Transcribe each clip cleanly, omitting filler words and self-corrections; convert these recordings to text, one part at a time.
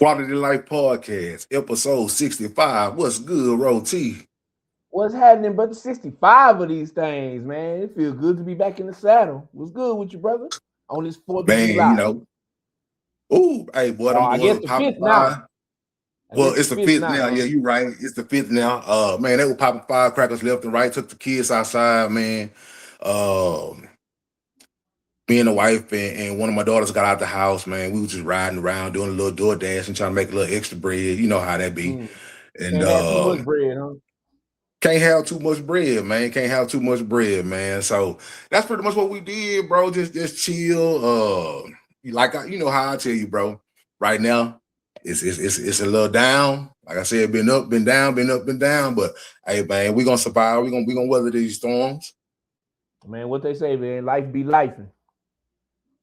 Quality Life Podcast, episode 65. What's good, Ro T? What's happening, brother? 65 of these things, man. It feels good to be back in the saddle. What's good with you, brother? On this 4th of Man, July. hey, boy, Oh, them I boys guess were the popping fifth five. now. I Well, guess the it's the fifth fifth now. now, Yeah, huh? you right. It's the fifth now. Man, they were popping firecrackers left and right. Took the kids outside, man. Um, Me and the wife and one of my daughters got out the house, man. We was just riding around doing a little door dash and trying to make a little extra bread. You know how that be. Mm. And Can't have too much bread, huh? can't have too much bread, man. Can't have too much bread, man. So that's pretty much what we did, bro. Just chill. You know how I tell you, bro. Right now, it's a little down. Like I said, been up, been down, been up, been down. But hey, man, we gonna survive. We gonna weather these storms. Man, what they say, man, life be lifing.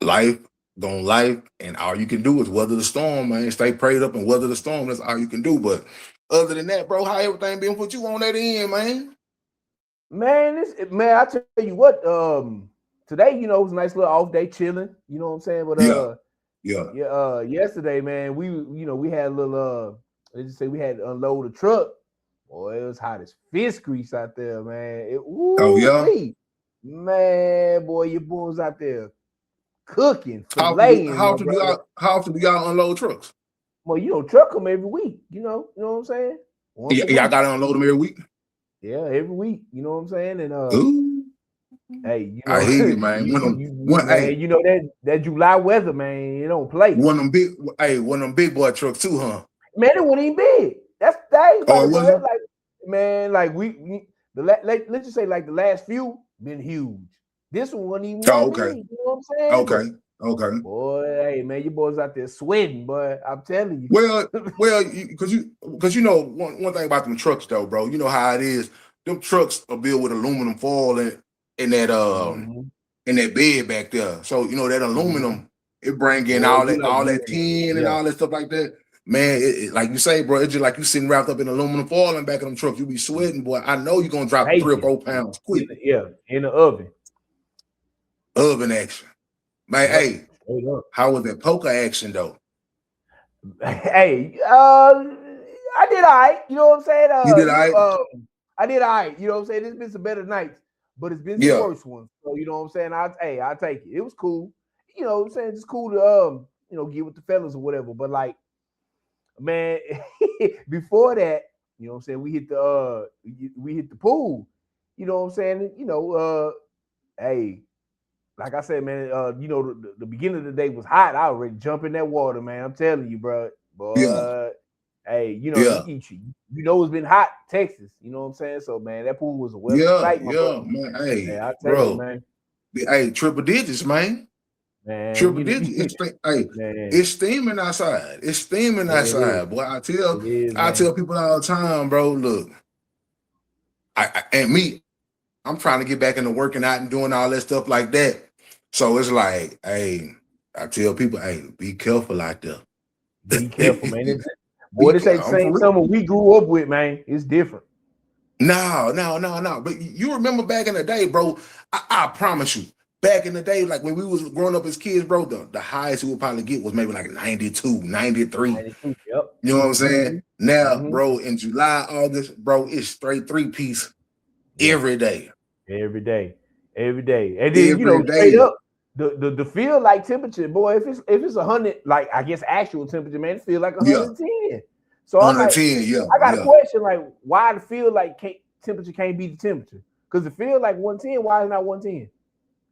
Life gonna life, and all you can do is weather the storm, man. Stay prayed up and weather the storm. That's all you can do. But other than that, bro, how everything been put you on that end, man? Man, I tell you what, today, it was a nice little off day chilling, you know what I'm saying? But Yeah, yeah. yesterday, man, we had a little let's just say we had to unload a truck. Boy, it was hot as fish grease out there, man. Oh yeah. Man, boy, your boys out there cooking, How often do filleting, how my often do brother. y'all how often do y'all unload trucks? Well, truck them every week, you know what I'm saying? Once a Y'all week. gotta unload them every week. Yeah, every week, you know what I'm saying? And Ooh, hey, I hear you, man. man, that July weather, man, you don't play. one of them big boy trucks too, huh? Man, it wasn't even big. That ain't Oh, about it it, bro. It's wasn't? like, man, like let's just say like the last few been huge. This one wasn't even Oh, that okay, big. You know what I'm saying? But okay, okay. boy, hey, man, your boys out there sweating, boy. I'm telling you. Well, because you know one thing about them trucks though, bro. You know how it is. Them trucks are built with aluminum foil and in that Mm-hmm. in that bed back there. So you know that Mm-hmm. aluminum, it bring in Boy, you like all you that tin and yeah. all that stuff like that. Man, like you say, bro, it's just like you sitting wrapped up in aluminum foil in the back of them trucks. You be sweating, boy. I know you're gonna drop 3 or 4 pounds quick. In the oven. Oven action. Man, Yep. hey, Straight up. how was that poker action though? Hey, I did all right. You know what I'm saying? You did all right? I did all right. You know what I'm saying? There's been some better nights, but it's been some Yeah. worse ones. So you know what I'm saying? I take it. It was cool. You know what I'm saying? It's cool to get with the fellas or whatever. But like, man, before that, you know what I'm saying, we hit the pool. You know what I'm saying? Hey, like I said, man, the beginning of the day was hot. I already jump in that water, man. I'm telling you, bro. Yeah. But hey, Yeah. it's been hot, Texas. You know what I'm saying? So man, that pool was a welcome Yeah. sight, my Yeah. brother. Man. Hey, Hey, I tell you, bro. man, Hey, triple digits, man. man, Triple digits. man, It's steaming outside. It's steaming man, it is, outside, boy. it is, I tell man. people all the time, bro. Look, and me, I'm trying to get back into working out and doing all that stuff like that. So it's like, hey, I tell people, hey, be careful out there. Be careful, man. Boy, Be this ain't the careful. I'm for same real. summer we grew up with, man. It's different. No. But you remember back in the day, bro. I promise you, back in the day, like when we was growing up as kids, bro, the highest we would probably get was maybe like 92, 93. 92. Yep. You know what I'm saying? Now, Mm-hmm. bro, in July, August, bro, it's straight 3 piece Yeah. every day. Every day, every day, and then Every straight day. up the feel like temperature, boy. If it's 100, like I guess actual temperature, man, it feel like Yeah. 110. So I'm like, 110. Yeah. I got a Yeah. question, like why the feel like temperature can't be the temperature? Because it feel like 110. Why is it not 110?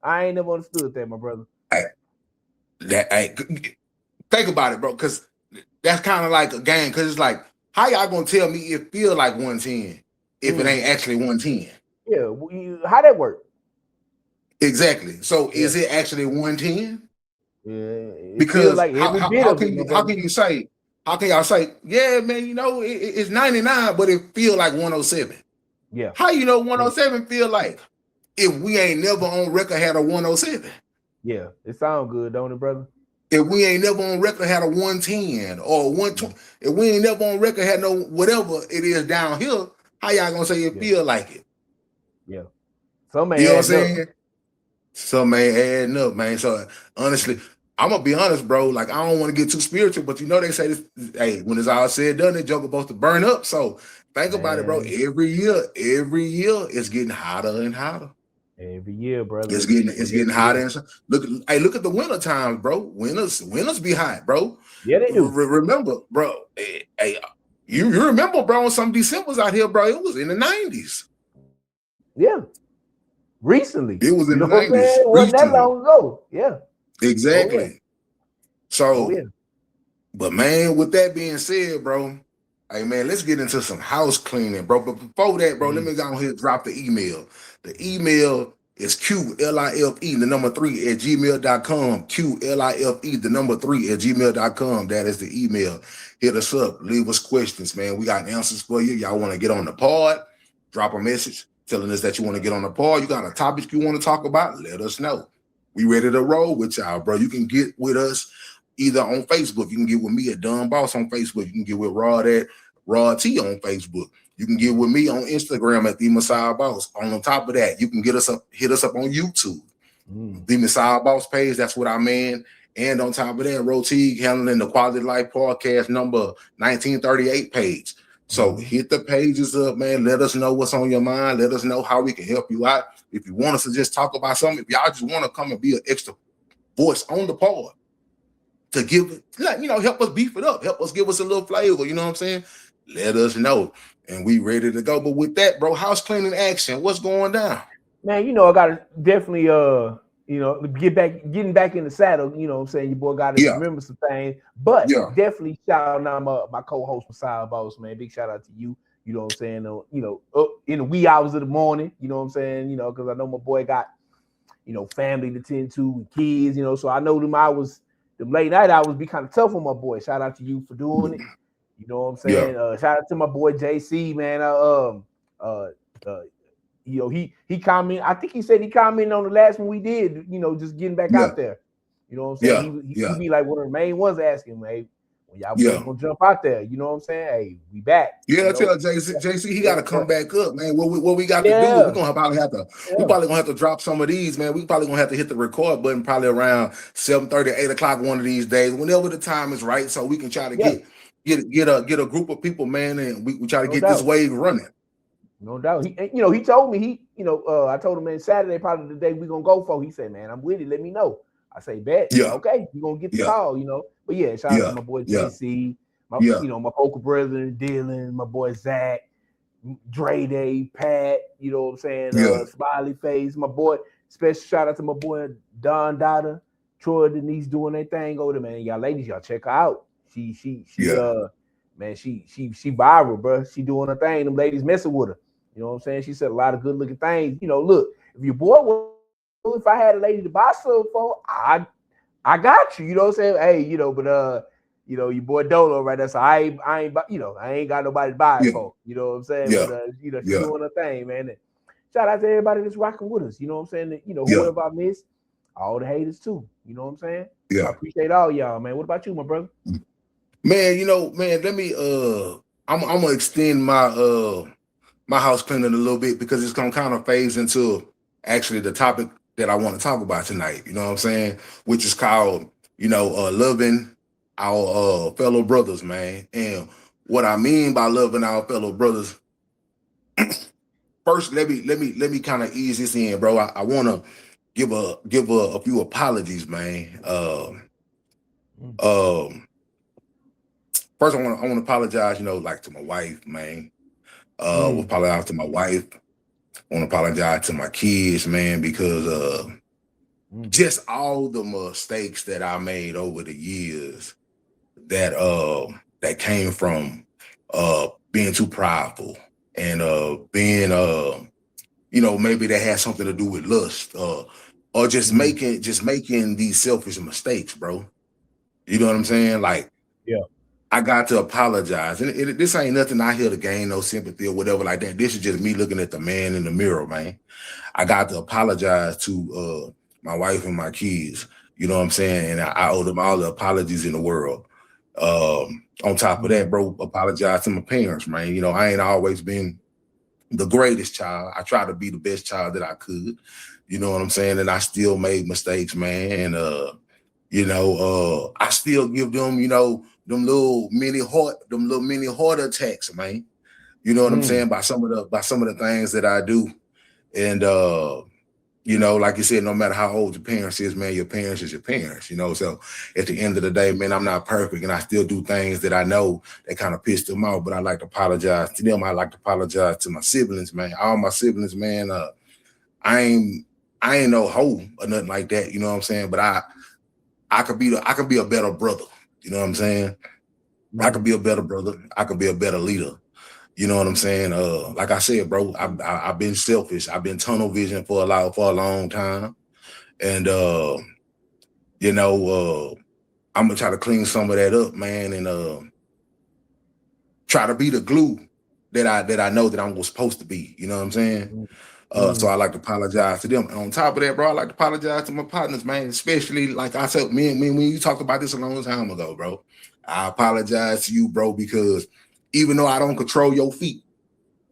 I ain't never understood that, my brother. I, think about it, bro, because that's kind of like a game. Because it's like, how y'all gonna tell me it feel like 110 if it ain't Mm-hmm. actually 110? Yeah, how that work? Exactly. So Yeah, is it actually 110? yeah, it feel Because like every bit of it, my how brother. can you say how can y'all say, yeah, man, it's 99, but it feel like 107? Yeah, How you know yeah, 107 feel like if we ain't never on record had a 107? yeah. It sound good, don't it, brother? If we ain't never on record had a 110 or 120, Mm, if we ain't never on record had no whatever it is down here, how y'all gonna say it yeah, feel like it? yeah. Some You know may what I'm adding up. saying? Some ain't adding up, man. So honestly, I'm gonna be honest, bro. Like, I don't want to get too spiritual, but you know they say this. Hey, when it's all said and done, that joke supposed to burn up. So think about it, bro. Man, Every year, it's getting hotter and hotter. every year, brother. It's getting Every hotter year. and look at the winter times, bro. Winters be hot, bro. Yeah, they do. Remember, bro. Hey, you remember, bro? Some Decembers out here, bro. It was in the 90s. Yeah. Recently. It was in the what I'm 90s. saying? It wasn't that long ago. Yeah. Exactly. Oh, yeah. So, yeah. But man, with that being said, bro, hey man, let's get into some house cleaning, bro. But before that, bro, let me go ahead and drop the email. The email is QLIFE, the number 3 at gmail.com. QLIFE, the number 3 at gmail.com. That is the email. Hit us up. Leave us questions, man. We got answers for you. Y'all want to get on the pod? Drop a message telling us that you want to get on the pod. You got a topic you want to talk about? Let us know. We ready to roll with y'all, bro. You can get with us either on Facebook. You can get with me at Don Boss on Facebook. You can get with Rod at Rod T on Facebook. You can get with me on Instagram at The Messiah Boss. On top of that, you can hit us up on YouTube. The Messiah Boss page, that's what I mean. And on top of that, Rotig handling the Quality Life Podcast number 1938 page. So hit the pages up, man. Let us know what's on your mind. Let us know how we can help you out. If you want us to just talk about something, if y'all just want to come and be an extra voice on the pod to give, help us beef it up, help us give us a little flavor, you know what I'm saying? Let us know. And we ready to go. But with that, bro, house cleaning action, what's going down? Man, I gotta definitely getting back in the saddle, you know what I'm saying? Your boy gotta remember some things, but definitely shout out my co-host Messiah Boss, man. Big shout out to you. You know what I'm saying? Up in the wee hours of the morning, you know what I'm saying? Because I know my boy got, family to tend to and kids, so I know them late night hours be kind of tough on my boy. Shout out to you for doing it. You know what I'm saying? Shout out to my boy JC, man. He commented. I think he said he commented on the last one we did. Just getting back out there. You know what I'm saying? He be like one of the main ones asking, hey, when y'all boys gonna jump out there? You know what I'm saying? Hey, we back. Yeah, tell JC he got to come back up, man. What we got to do? We're gonna probably have to. We probably gonna have to drop some of these, man. We probably gonna have to hit the record button probably around 7:30, 8 o'clock one of these days, whenever the time is right, so we can try to get a group of people, man, and we try to get this wave running. No doubt. He told me I told him, man, Saturday probably the day we gonna go for. He said, man, I'm with it. Let me know. I say, bet. Yeah. Okay, you gonna get the call, But shout out to my boy JC, my my vocal brother Dylan, my boy Zach, Dre Day, Pat. You know what I'm saying? Smiley Face, my boy. Special shout out to my boy Don Dada, Troy Denise doing their thing over there, man. Y'all ladies, y'all check her out. She man, she viral, bro. She doing her thing. Them ladies messing with her. You know what I'm saying? She said a lot of good looking things. Look, if your boy if I had a lady to buy something for, I got you. You know what I'm saying? Hey, but your boy Dolo right there. So I ain't got nobody to buy it for. You know what I'm saying? But she's doing her thing, man. And shout out to everybody that's rocking with us. You know what I'm saying? Whoever I miss, all the haters too. You know what I'm saying? I appreciate all y'all, man. What about you, my brother? Man, let me I'm gonna extend my my house cleaning a little bit because it's gonna kind of phase into actually the topic that I want to talk about tonight, you know what I'm saying? Which is called, loving our fellow brothers, man. And what I mean by loving our fellow brothers, first, let me kind of ease this in, bro. I want to give a few apologies, man. First, I want to apologize, like to my wife, man. We'll apologize to my wife. I want to apologize to my kids, man, because just all the mistakes that I made over the years that came from being too prideful and being maybe that had something to do with lust or just making these selfish mistakes, bro. You know what I'm saying? Like, I got to apologize. And this ain't nothing out here to gain no sympathy or whatever like that. This is just me looking at the man in the mirror, man. I got to apologize to my wife and my kids. You know what I'm saying? And I owe them all the apologies in the world. On top of that, bro, apologize to my parents, man. I ain't always been the greatest child. I tried to be the best child that I could. You know what I'm saying? And I still made mistakes, man. And I still give them, them little mini heart attacks, man. You know what I'm saying? By some of the things that I do. And like you said, no matter how old your parents is, man, your parents is your parents, So at the end of the day, man, I'm not perfect and I still do things that I know that kind of piss them off, but I like to apologize to them. I like to apologize to my siblings, man. All my siblings, man. I ain't no hoe or nothing like that, you know what I'm saying? But I could be a better brother, you know what I'm saying? I could be a better brother. I could be a better leader. You know what I'm saying? Like I said, bro, I've been selfish. I've been tunnel vision for a long time. And I'm gonna try to clean some of that up, man, and try to be the glue that I know that I'm supposed to be. You know what I'm saying? So I like to apologize to them. And on top of that, bro, I like to apologize to my partners, man. Especially like I said, me when you talked about this a long time ago, bro. I apologize to you, bro, because even though I don't control your feet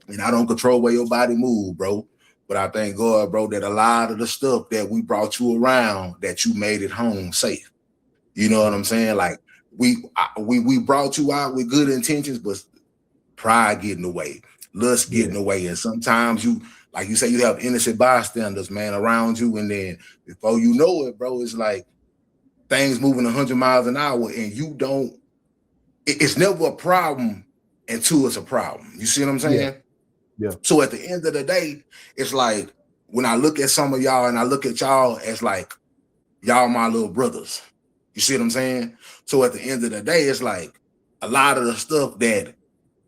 and I don't control where your body move, bro, but I thank God, bro, that a lot of the stuff that we brought you around, that you made it home safe. You know what I'm saying? Like we brought you out with good intentions, but pride getting away, lust getting away, and sometimes you, like you say, you have innocent bystanders, man, around you, and then before you know it, bro, it's like things moving 100 miles an hour, and you don't. It's never a problem until it's a problem. You see what I'm saying? Yeah. So at the end of the day, it's like when I look at some of y'all and I look at y'all as like y'all my little brothers. You see what I'm saying? So at the end of the day, it's like a lot of the stuff that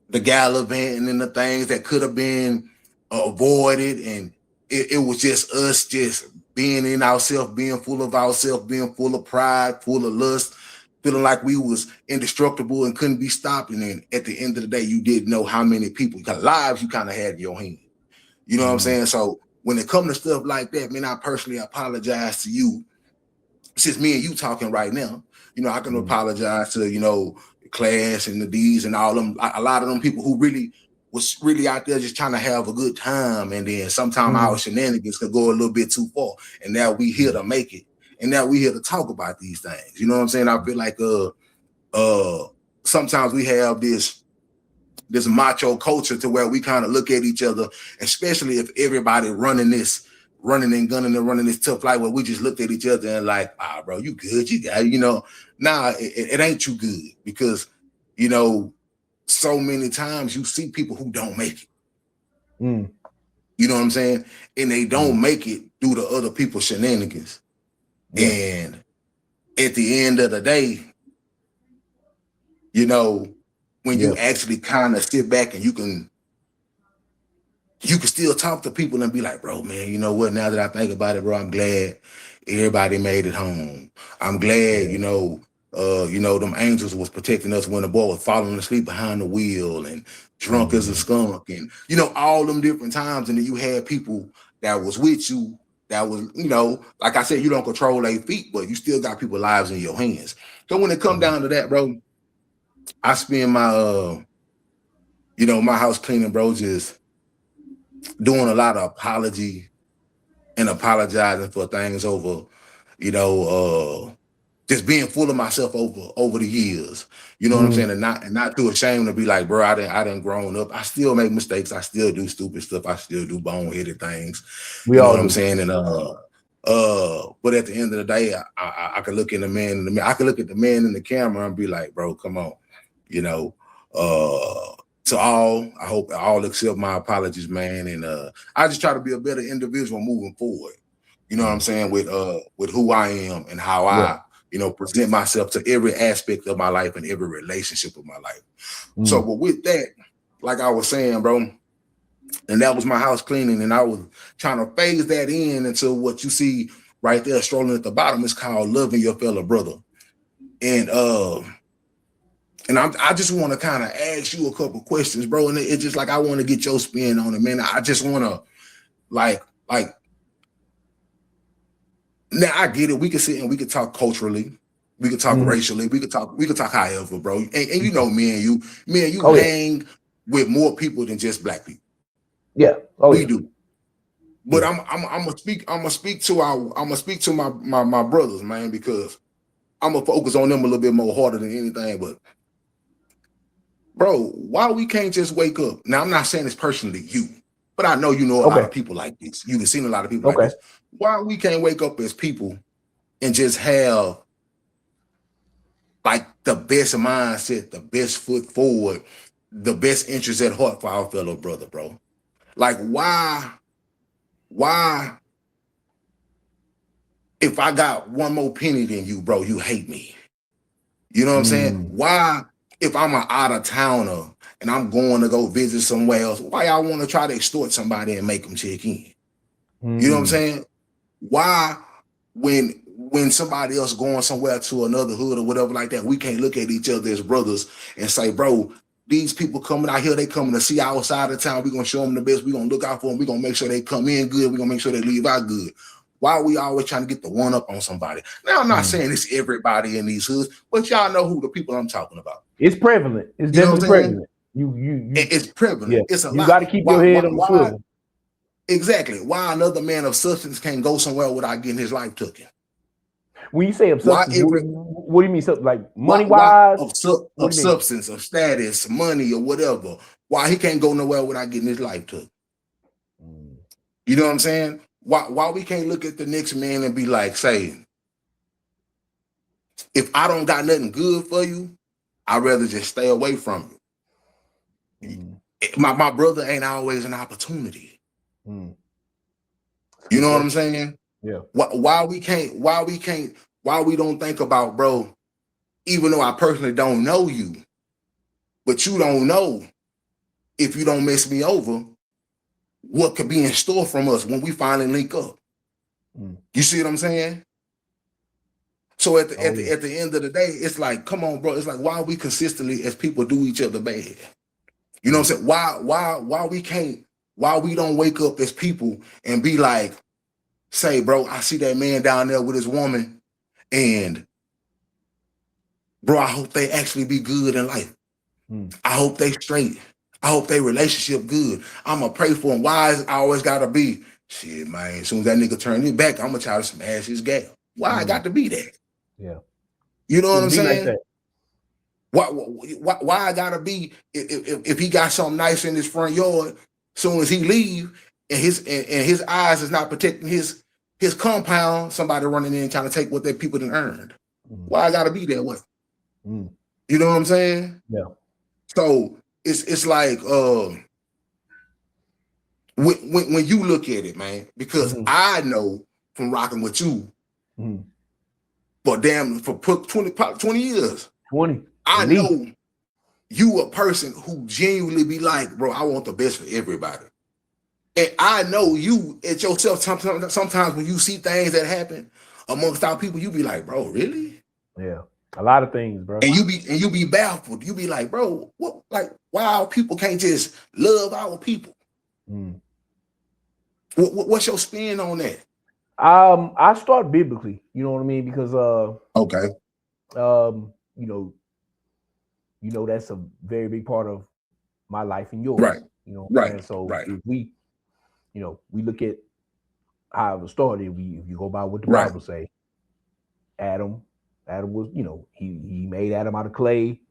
the gallivanting and the things that could have been avoided, and it was just us just being in ourselves, being full of ourselves, being full of pride, full of lust, feeling like we was indestructible and couldn't be stopped. And then at the end of the day, you didn't know how many people, lives you kind of had in your hand. You know what I'm saying? So when it comes to stuff like that, man, I personally apologize to you. Since me and you talking right now, I can apologize to, Class and the D's and all them, a lot of them people who was really out there just trying to have a good time. And then sometimes our shenanigans could go a little bit too far. And now we here to make it. And now we here to talk about these things. You know what I'm saying? I feel like sometimes we have this macho culture to where we kind of look at each other, especially if everybody running and gunning and running this tough life, where we just looked at each other and like, bro, you good, you got it, Nah, it ain't too good, because so many times you see people who don't make it. You know what I'm saying? And they don't make it due to other people's shenanigans. And at the end of the day, when you actually kind of sit back and you can still talk to people and be like, bro, man, you know what? Now that I think about it, bro, I'm glad everybody made it home. I'm glad, them angels was protecting us when the boy was falling asleep behind the wheel and drunk as a skunk, and all them different times. And then you had people that was with you, that was, like I said, you don't control their feet, but you still got people's lives in your hands. So when it come down to that, bro, I spend my my house cleaning, bro, just doing a lot of apology and apologizing for things over, just being full of myself over the years. You know what I'm saying? And not too ashamed to be like, bro, I didn't grown up. I still make mistakes. I still do stupid stuff. I still do boneheaded things. You know what I'm saying? And but at the end of the day, I could look in the man in the mirror. I could look at the man in the camera and be like, bro, come on, to all, I hope all accept my apologies, man. And I just try to be a better individual moving forward. You know what I'm saying? With who I am and how I, present myself to every aspect of my life and every relationship of my life. So, but with that, like I was saying, bro, and that was my house cleaning, and I was trying to phase that in into what you see right there strolling at the bottom. It's called loving your fellow brother. And I just want to kind of ask you a couple questions, bro. And it's just like, I want to get your spin on it, man. I just want to like, now I get it. We can sit and we can talk culturally. We can talk racially. We can talk however, bro. And me and you hang with more people than just black people. Yeah. We do. But I'm gonna speak to my brothers, man, because I'm gonna focus on them a little bit more harder than anything. But bro, why we can't just wake up? Now, I'm not saying it's personally you, but I know you know a lot Okay. of people like this. You've seen a lot of people like Okay. this. Why we can't wake up as people and just have like the best mindset, the best foot forward, the best interest at heart for our fellow brother, bro? Like, why, if I got one more penny than you, bro, you hate me? You know what I'm saying? Why, if I'm an out of towner and I'm going to go visit somewhere else, why y'all want to try to extort somebody and make them check in? You know what I'm saying? Why, when somebody else going somewhere to another hood or whatever like that, we can't look at each other as brothers and say, bro, these people coming out here, they coming to see our side of town. We're going to show them the best. We're going to look out for them. We're going to make sure they come in good. We're going to make sure they leave out good. Why are we always trying to get the one up on somebody? Now, I'm not saying it's everybody in these hoods, but y'all know who the people I'm talking about. It's prevalent. It's definitely prevalent. It's prevalent. Yeah. It's a lot. You got to keep your head on the swivel. Exactly. Why another man of substance can't go somewhere without getting his life taken? When you say of substance, what do you mean? Like money wise? Of substance, of status, money, or whatever. Why he can't go nowhere without getting his life took? You know what I'm saying? Why we can't look at the next man and be like, say, if I don't got nothing good for you, I'd rather just stay away from you. My brother ain't always an opportunity. You know what I'm saying? Yeah. Why we don't think about, bro, even though I personally don't know you, but you don't know if you don't mess me over, what could be in store from us when we finally link up. You see what I'm saying? So at the end of the day, it's like, come on, bro. It's like, why we consistently as people do each other bad? You know what I'm saying? Why we don't wake up as people and be like, say, bro, I see that man down there with his woman, and bro, I hope they actually be good in life. I hope they straight. I hope they relationship good. I'm gonna pray for him. Why is I always gotta be? Shit, man, as soon as that nigga turn his back, I'm gonna try to smash his gal. Why I got to be that? Yeah. You know what I'm saying? Like why I gotta be if he got something nice in his front yard, soon as he leave and his eyes is not protecting his compound, somebody running in trying to take what their people done earned. Why I gotta be that way? You know what I'm saying? Yeah. So it's like when you look at it, man, because I know from rocking with you for 20 years. 20. I know you a person who genuinely be like, bro, I want the best for everybody. And I know you at yourself, sometimes when you see things that happen amongst our people, you be like, bro, really? Yeah. A lot of things, bro. And you be baffled. You be like, bro, what? Like, why our people can't just love our people? What's your spin on that? I start biblically. You know what I mean? Because okay, you know that's a very big part of my life and yours. Right. You know, right. And so right. if we look at how it was started, if you go by what the Bible say, Adam was, he made Adam out of clay,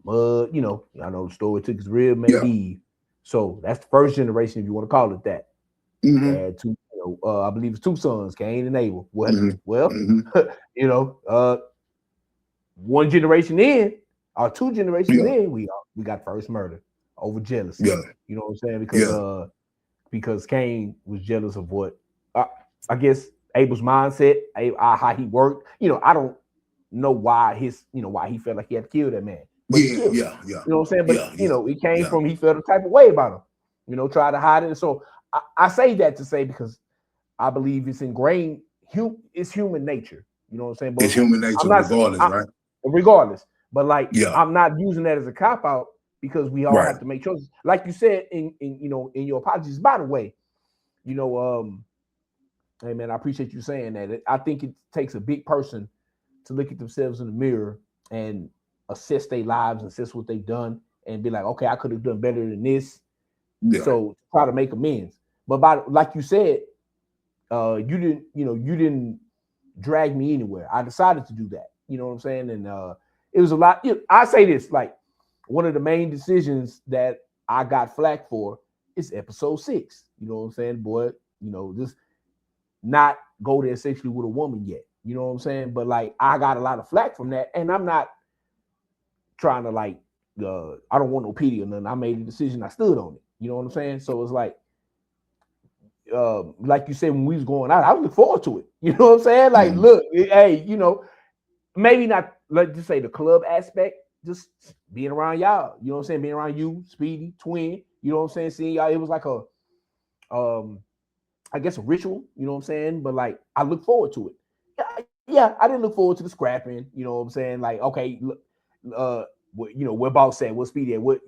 mud, I know the story took his rib, made Eve. So that's the first generation, if you want to call it that. Had two, I believe it's two sons, Cain and Abel. Well, one generation in, or two generations in, we got first murder over jealousy. Yeah. You know what I'm saying? Because Cain was jealous of what I guess Abel's mindset, how he worked. I don't know why why he felt like he had to kill that man. But he killed him. You know what I'm saying? But it came from he felt a type of way about him. Try to hide it. And so I say that to say because I believe it's ingrained. It's human nature. You know what I'm saying? But it's human nature, regardless, right? Regardless, but I'm not using that as a cop out because we all have to make choices. Like you said in your apologies. By the way, hey man, I appreciate you saying that. I think it takes a big person to look at themselves in the mirror and assess their lives, assess what they've done, and be like, okay, I could have done better than this. Yeah. So try to make amends. But like you said, you didn't drag me anywhere. I decided to do that. You know what I'm saying? And it was a lot. I say this, like, one of the main decisions that I got flack for is episode 6. You know what I'm saying? Boy, just not go there sexually with a woman yet. You know what I'm saying? But like, I got a lot of flack from that, and I'm not trying to like, I don't want no pity or nothing. I made a decision. I stood on it. You know what I'm saying? So it's like you said, when we was going out, I was looking forward to it. You know what I'm saying? Like, look, hey, maybe not, let's just say the club aspect, just being around y'all. You know what I'm saying? Being around you, Speedy, Twin. You know what I'm saying? Seeing y'all, it was like a, I guess a ritual. You know what I'm saying? But like, I look forward to it. Yeah, I didn't look forward to the scrapping. You know what I'm saying? Like, okay, look, what Boss said, what Speedy, what,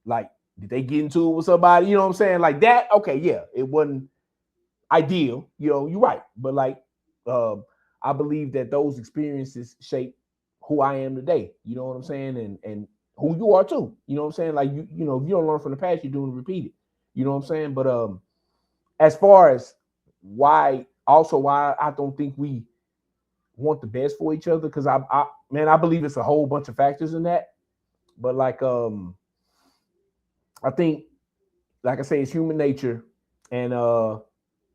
like, did they get into it with somebody? You know what I'm saying? Like that. Okay, yeah, it wasn't ideal. You're right. But like, I believe that those experiences shape who I am today. You know what I'm saying? And who you are too. You know what I'm saying? Like, if you don't learn from the past, you're doing repeat it. You know what I'm saying? But as far as why I don't think we want the best for each other, because I believe it's a whole bunch of factors in that. But like, I think, like I say, it's human nature, and a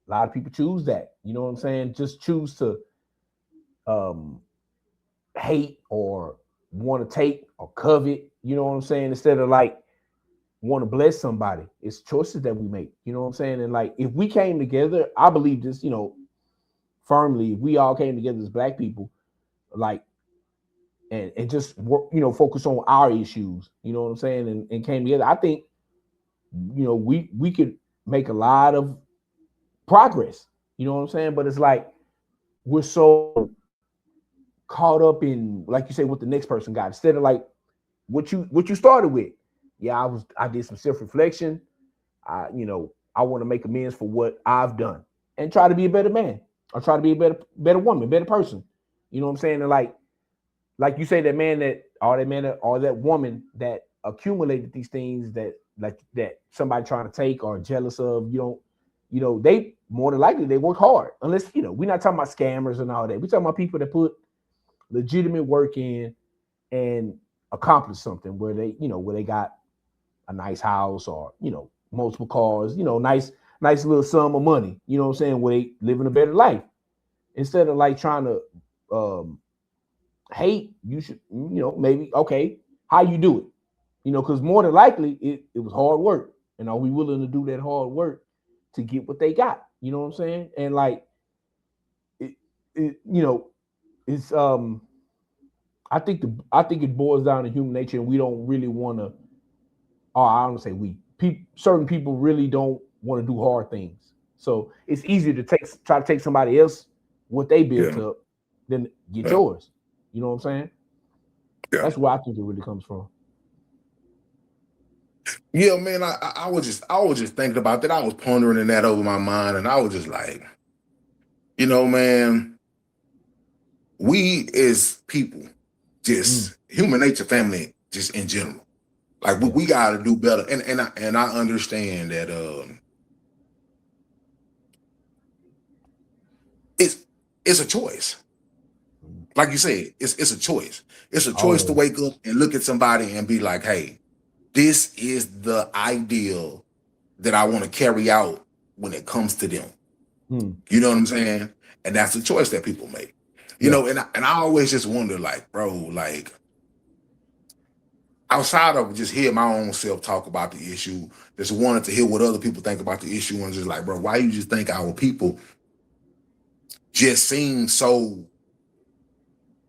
lot of people choose that. You know what I'm saying? Just choose to hate or want to take or covet. You know what I'm saying? Instead of like want to bless somebody. It's choices that we make. You know what I'm saying? And like, if we came together, I believe this, firmly, if we all came together as Black people, like, and just work, focus on our issues, you know what I'm saying, and came together, I think, we could make a lot of progress. You know what I'm saying? But it's like, we're so caught up in, like you say, what the next person got, instead of like what you started with. Yeah, I did some self-reflection. I want to make amends for what I've done and try to be a better man, or try to be a better woman, better person. You know what I'm saying? And like you say, that woman that accumulated these things that somebody trying to take or jealous of, they more than likely they work hard. Unless, we're not talking about scammers and all that. We're talking about people that put legitimate work in and accomplish something where they got a nice house, or, multiple cars, nice little sum of money, you know what I'm saying, where they living a better life. Instead of like trying to hate, you should, maybe, okay, how you do it, because more than likely it was hard work. And are we willing to do that hard work to get what they got? You know what I'm saying? And like, it's I think it boils down to human nature, and we don't really want to. Oh, I don't say we. Certain people really don't want to do hard things. So it's easier to try to take somebody else what they built up than get yours. You know what I'm saying? Yeah. That's where I think it really comes from. Yeah, man. I was just thinking about that. I was pondering that over my mind, and I was just like, man, we as people, just human nature, family, just in general, like we got to do better. And I understand that it's a choice. Like you said, it's a choice. It's a choice to wake up and look at somebody and be like, hey, this is the ideal that I want to carry out when it comes to them. You know what I'm saying? And that's the choice that people make. You know, and I always just wonder, like, bro, like, outside of just hearing my own self talk about the issue, just wanted to hear what other people think about the issue, and just like, bro, why you just think our people just seem so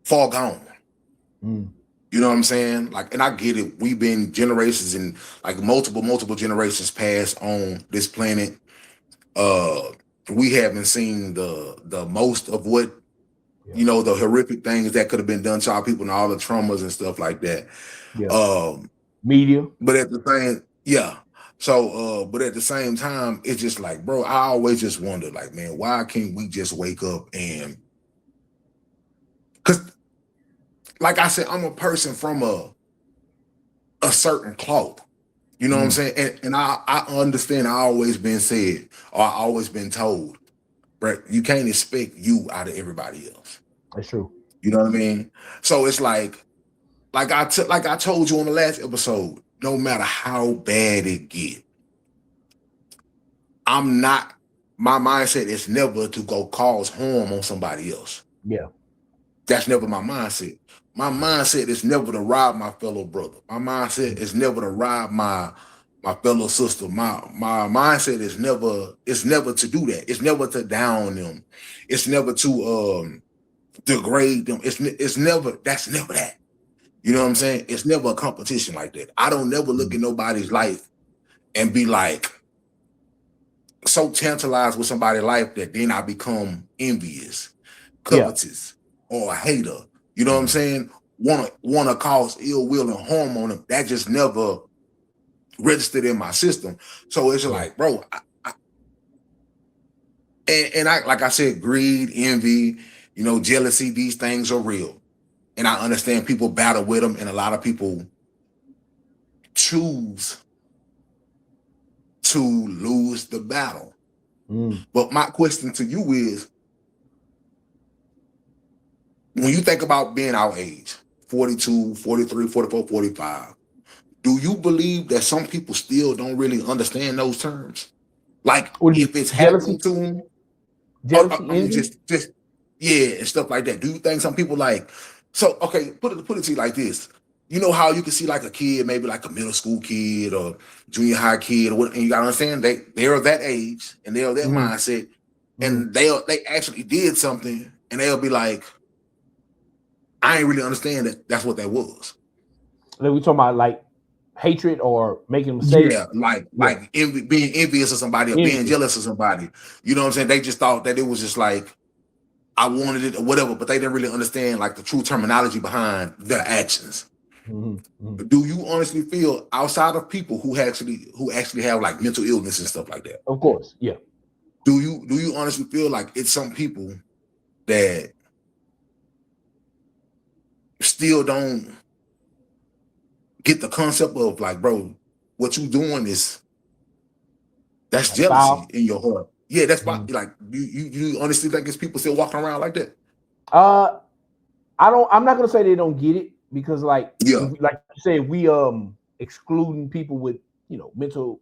far gone? You know what I'm saying? Like, and I get it. We've been generations and like multiple generations passed on this planet. We haven't seen the most of what, the horrific things that could have been done to our people and all the traumas and stuff like that. Media. But at the same, So, but at the same time, it's just like, bro, I always just wonder, like, man, why can't we just wake up and, because, like I said, I'm a person from a certain cloth. You know what I'm saying? And I understand. I always been said, or I always been told, right? You can't expect you out of everybody else. That's true. You know what I mean? So it's like I told you on the last episode, no matter how bad it get, my mindset is never to go cause harm on somebody else. Yeah. That's never my mindset. My mindset is never to rob my fellow brother. My mindset is never to rob my fellow sister. My mindset is never to do that. It's never to down them. It's never to degrade them. It's never that. You know what I'm saying? It's never a competition like that. I don't never look at nobody's life and be like so tantalized with somebody's life that then I become envious, covetous, or a hater. You know what I'm saying? Want to cause ill will and harm on them. That just never registered in my system. So it's like, bro, I like I said, greed, envy, jealousy, these things are real. And I understand people battle with them, and a lot of people choose to lose the battle. But my question to you is, when you think about being our age, 42, 43, 44, 45, do you believe that some people still don't really understand those terms? Like, if it's happening to them, just and stuff like that. Do you think some people okay, put it to you like this. You know how you can see like a kid, maybe like a middle school kid or junior high kid, or what, and you gotta understand they're that age and they're that mindset, and they actually did something, and they'll be like, I ain't really understand that's what that was. Like we talking about like hatred or making mistakes. Yeah, like being envious of somebody or being jealous of somebody. You know what I'm saying? They just thought that it was just like I wanted it or whatever, but they didn't really understand like the true terminology behind their actions. Do you honestly feel, outside of people who actually have like mental illness and stuff like that? Of course, yeah. Do you honestly feel like it's some people that still don't get the concept of like, bro, what you doing is that's jealousy in your heart? Yeah, that's why. Like, you honestly think it's people still walking around like that? I'm not gonna say they don't get it, because like you said, we excluding people with mental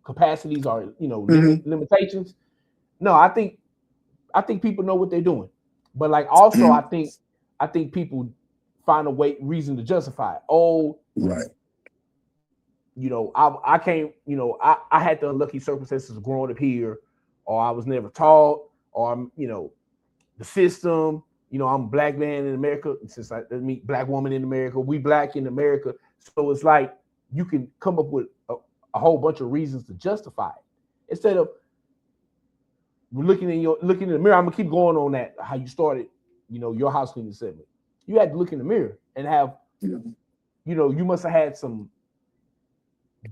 capacities or limitations. No, I think people know what they're doing, but like also I think people find a reason to justify it. Oh, right. I can't. I had the unlucky circumstances of growing up here, or I was never taught, or the system. I'm a black man in America. Since I meet black woman in America, we black in America. So it's like you can come up with a whole bunch of reasons to justify it, instead of looking in the mirror. I'm gonna keep going on that. How you started, your house cleaning segment. You had to look in the mirror and have, you must have had some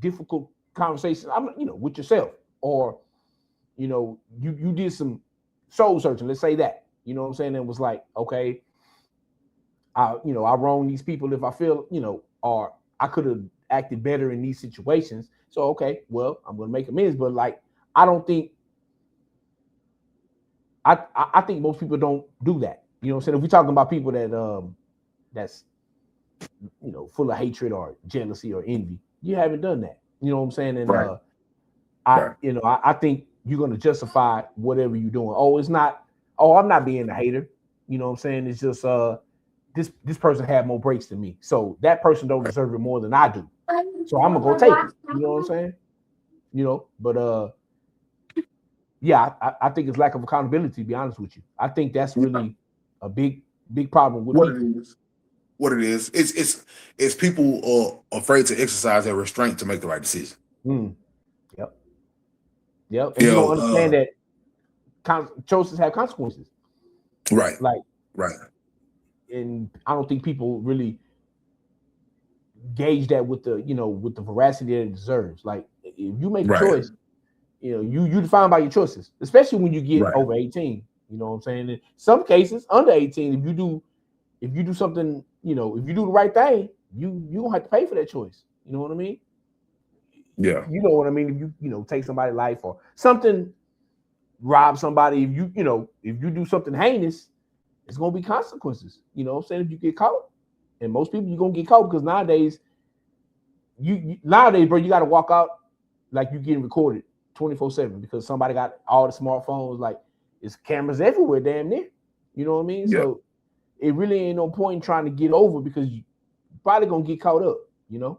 difficult conversations, with yourself, or you did some soul searching. Let's say that. You know what I'm saying? It was like, okay, I wrong these people if I feel, or I could have acted better in these situations. So, okay, well, I'm going to make amends. But like, I don't think, I think most people don't do that. You know what I'm saying? If we're talking about people that, that's, full of hatred or jealousy or envy, you haven't done that. You know what I'm saying? And I think you're going to justify whatever you're doing. Oh, it's not. Oh, I'm not being a hater. You know what I'm saying? It's just this person had more breaks than me. So that person don't deserve it more than I do. So I'm gonna go take it. You know what I'm saying? But yeah, I think it's lack of accountability, to be honest with you. I think that's really a big problem with people. What it is. It's people are afraid to exercise their restraint to make the right decision. Yep. And you don't understand that choices have consequences. Right. Right. And I don't think people really gauge that with the veracity that it deserves. Like, if you make a choice, you define by your choices, especially when you get over 18. You know what I'm saying? In some cases, under 18, if you do something, if you do the right thing, you don't have to pay for that choice. You know what I mean? Yeah. You know what I mean? If you take somebody's life or something, rob somebody, if you do something heinous, it's gonna be consequences. You know what I'm saying? If you get caught, and most people you're gonna get caught because nowadays, nowadays, bro, you gotta walk out like you getting recorded 24/7 because somebody got all the smartphones, like it's cameras everywhere, damn near. You know what I mean? Yeah. So it really ain't no point in trying to get over because you probably gonna get caught up, you know?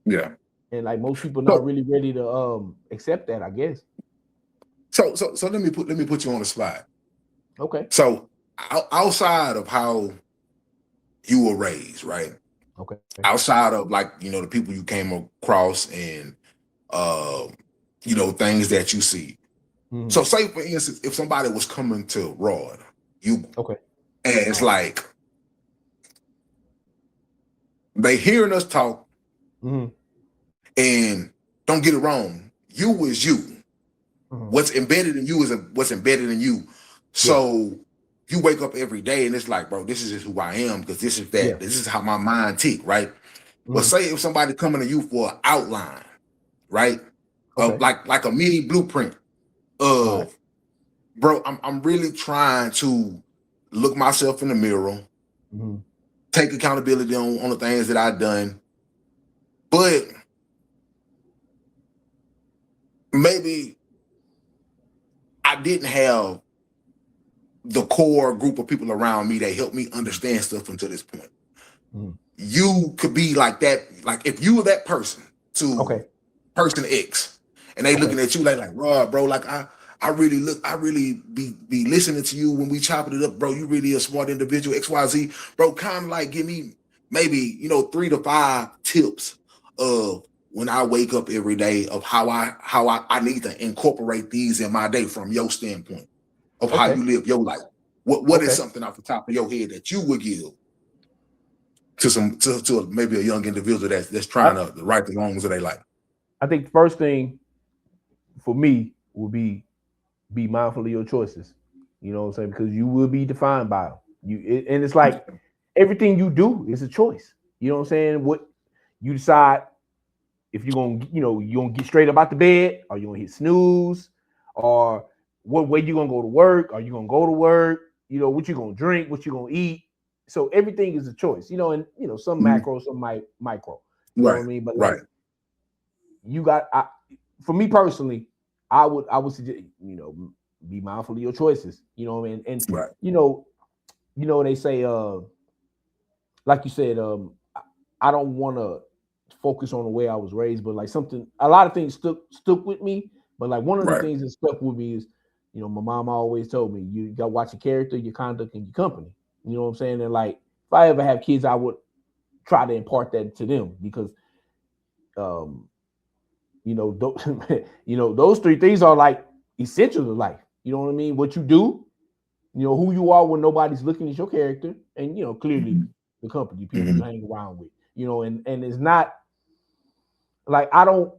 Yeah. And like most people not really ready to accept that, I guess. So let me put you on the spot. Okay. So outside of how you were raised, right? Okay. Outside of like, you know, the people you came across and you know, things that you see. Mhm. So say for instance, if somebody was coming to Rod, you Okay. and it's like they hearing us talk, Mhm. and don't get it wrong, you is you. Mhm. What's embedded in you is what's embedded in you. So you wake up every day and it's like, bro, this is just who I am because this is that. Yeah. This is how my mind tick, right? But Mhm. say if somebody coming to you for an outline, right? Okay. Like a mini blueprint All right. of, bro, I'm really trying to look myself in the mirror, Mhm. take accountability on the things that I've done, but maybe I didn't have the core group of people around me that helped me understand stuff until this point. Mhm. You could be like that, like if you were that person to Okay. person X, and they Okay. looking at you like Rod, bro, like I really be listening to you when we chopping it up, bro. You really a smart individual, XYZ, bro. Kind of like give me maybe, you know, 3 to 5 tips of when I wake up every day of how I need to incorporate these in my day from your standpoint of how Okay. you live your life. What is Okay. something off the top of your head that you would give to maybe a young individual that's trying to right the wrongs of their life? I think the first thing for me would be mindful of your choices. You know what I'm saying? Because you will be defined by them. And it's like everything you do is a choice. You know what I'm saying? What you decide if you're gonna, you gonna get straight up out the bed, or you gonna hit snooze, or what way you gonna go to work, are you gonna go to work, what you gonna drink, what you gonna eat. So everything is a choice, and some macro, some micro. You know what Right, I mean? But like right, you got for me personally, I would suggest, be mindful of your choices. You know what I mean? And right, they say like you said, I don't want to focus on the way I was raised, but like a lot of things stuck with me. But like one of the right. things that stuck with me is, my mom always told me you got to watch your character, your conduct, and your company. You know what I'm saying? And like if I ever have kids, I would try to impart that to them because, um, those three things are like essential to life. You know what I mean? What you do, who you are when nobody's looking at your character, and clearly the company, people you Mm-hmm. hang around with. And it's not like I don't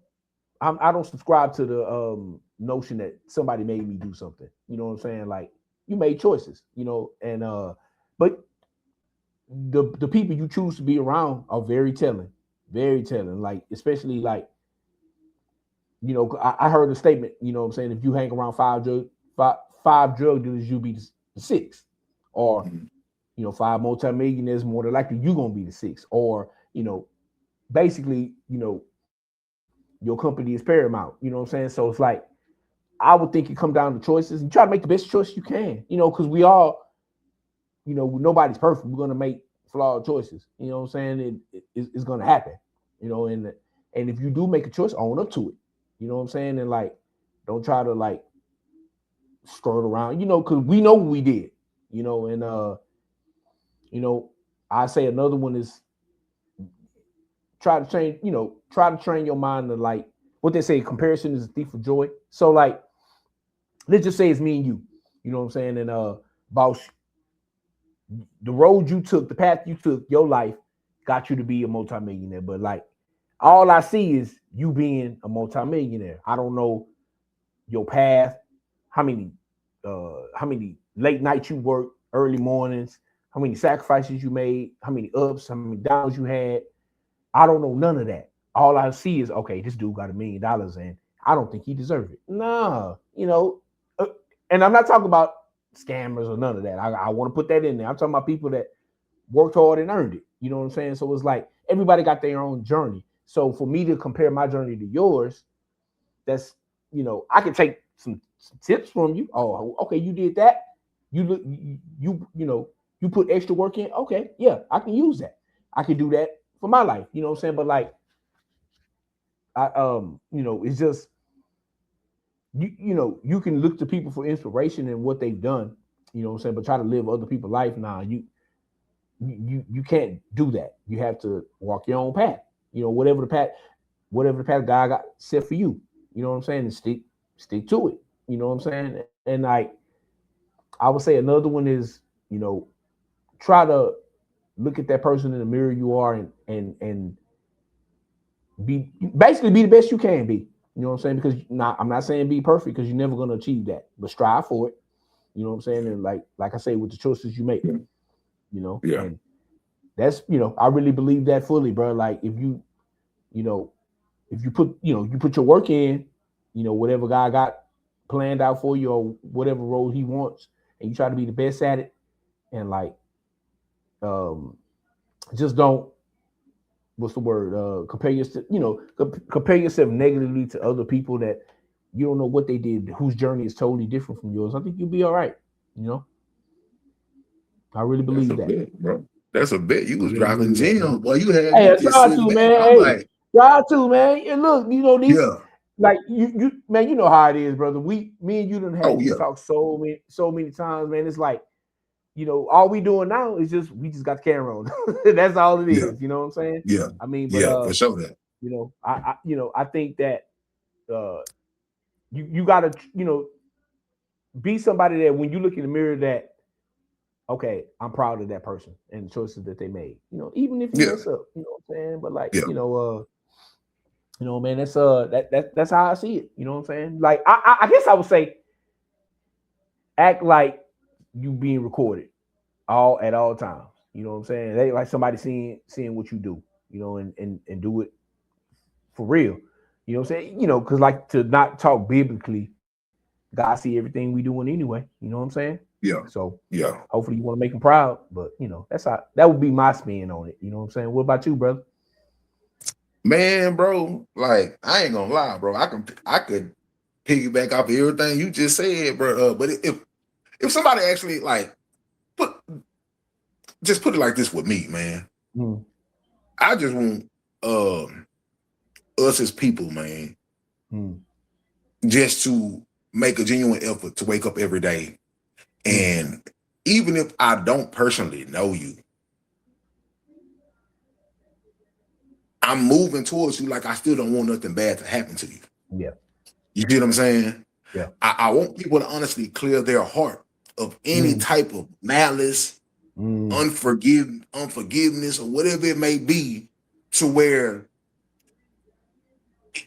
subscribe to the notion that somebody made me do something. You know what I'm saying? Like you made choices, and but the people you choose to be around are very telling, very telling. Like especially like I heard a statement. You know what I'm saying? If you hang around five drug dealers, you'll be the sixth, or Mm-hmm. five multimillionaires, more than likely you're gonna be the sixth, or basically your company is paramount. You know what I'm saying? So it's like I would think it come down to choices. You try to make the best choice you can, because we all, nobody's perfect. We're gonna make flawed choices. You know what I'm saying? It's gonna happen. And if you do make a choice, own up to it. You know what I'm saying? And like, don't try to like skirt around. Because we know what we did. And you know, I say another one is try to train your mind to like what they say, comparison is a thief of joy. So like let's just say it's me and you. You know what I'm saying? And boss, the road you took, the path you took, your life got you to be a multimillionaire. But like all I see is you being a multimillionaire. I don't know your path, how many late nights you worked, early mornings, how many sacrifices you made, how many ups, how many downs you had. I don't know none of that. All I see is, okay, this dude got $1 million and I don't think he deserved it. Nah, and I'm not talking about scammers or none of that. I want to put that in there. I'm talking about people that worked hard and earned it. You know what I'm saying? So it's like everybody got their own journey. So for me to compare my journey to yours, that's, you know, I can take some tips from you. Oh, okay, you did that. You look, you know, you put extra work in. Okay, yeah, I can use that. I can do that for my life. You know what I'm saying? But like, you know, it's just you know, you can look to people for inspiration and what they've done. You know what I'm saying? But try to live other people's life now. You can't do that. You have to walk your own path. You know, whatever the path God got set for you. You know what I'm saying? And stick to it. You know what I'm saying? And like I would say another one is, you know, try to look at that person in the mirror you are and be basically be the best you can be. You know what I'm saying? Because I'm not saying be perfect because you're never going to achieve that, but strive for it. You know what I'm saying? And like I say, with the choices you make, you know, and that's, you know, I really believe that fully, bro. Like if you know, if you put your work in, you know, whatever God got planned out for you or whatever role he wants, and you try to be the best at it, and like, just don't, what's the word? Compare yourself, you know, compare yourself negatively to other people that you don't know what they did, whose journey is totally different from yours. I think you'll be all right. You know, I really believe that. Bet, bro. That's a bet. You was dropping gems. Boy, you had hey, me just try sitting to, back. man. I'm Hey, like, try to, man. And look, you know these. yeah. Like you, man, you know how it is, brother. Me and you done had this talk so many times, man. It's like, you know, all we doing now is we just got the camera on. That's all it is. You know what I'm saying? Yeah. I mean, but for sure that. you know, I think that you gotta, you know, be somebody that when you look in the mirror that, okay, I'm proud of that person and the choices that they made. You know, even if you mess up, you know what I'm saying? But like, you know, man, that's that's how I see it. You know what I'm saying? Like, I guess I would say, act like you being recorded at all times. You know what I'm saying? They like somebody seeing what you do. You know, and do it for real. You know what I'm saying? You know, because like to not talk biblically, God see everything we doing anyway. You know what I'm saying? Yeah. So hopefully you want to make him proud. But you know, that would be my spin on it. You know what I'm saying? What about you, brother? Man, bro, like I ain't gonna lie, bro. I could piggyback off of everything you just said, bro. But if somebody actually like put it like this with me, man. I just want us as people, man, just to make a genuine effort to wake up every day. And even if I don't personally know you, I'm moving towards you like I still don't want nothing bad to happen to you. Yeah. You see what I'm saying? Yeah. I want people to honestly clear their heart of any type of malice, unforgiveness, or whatever it may be, to where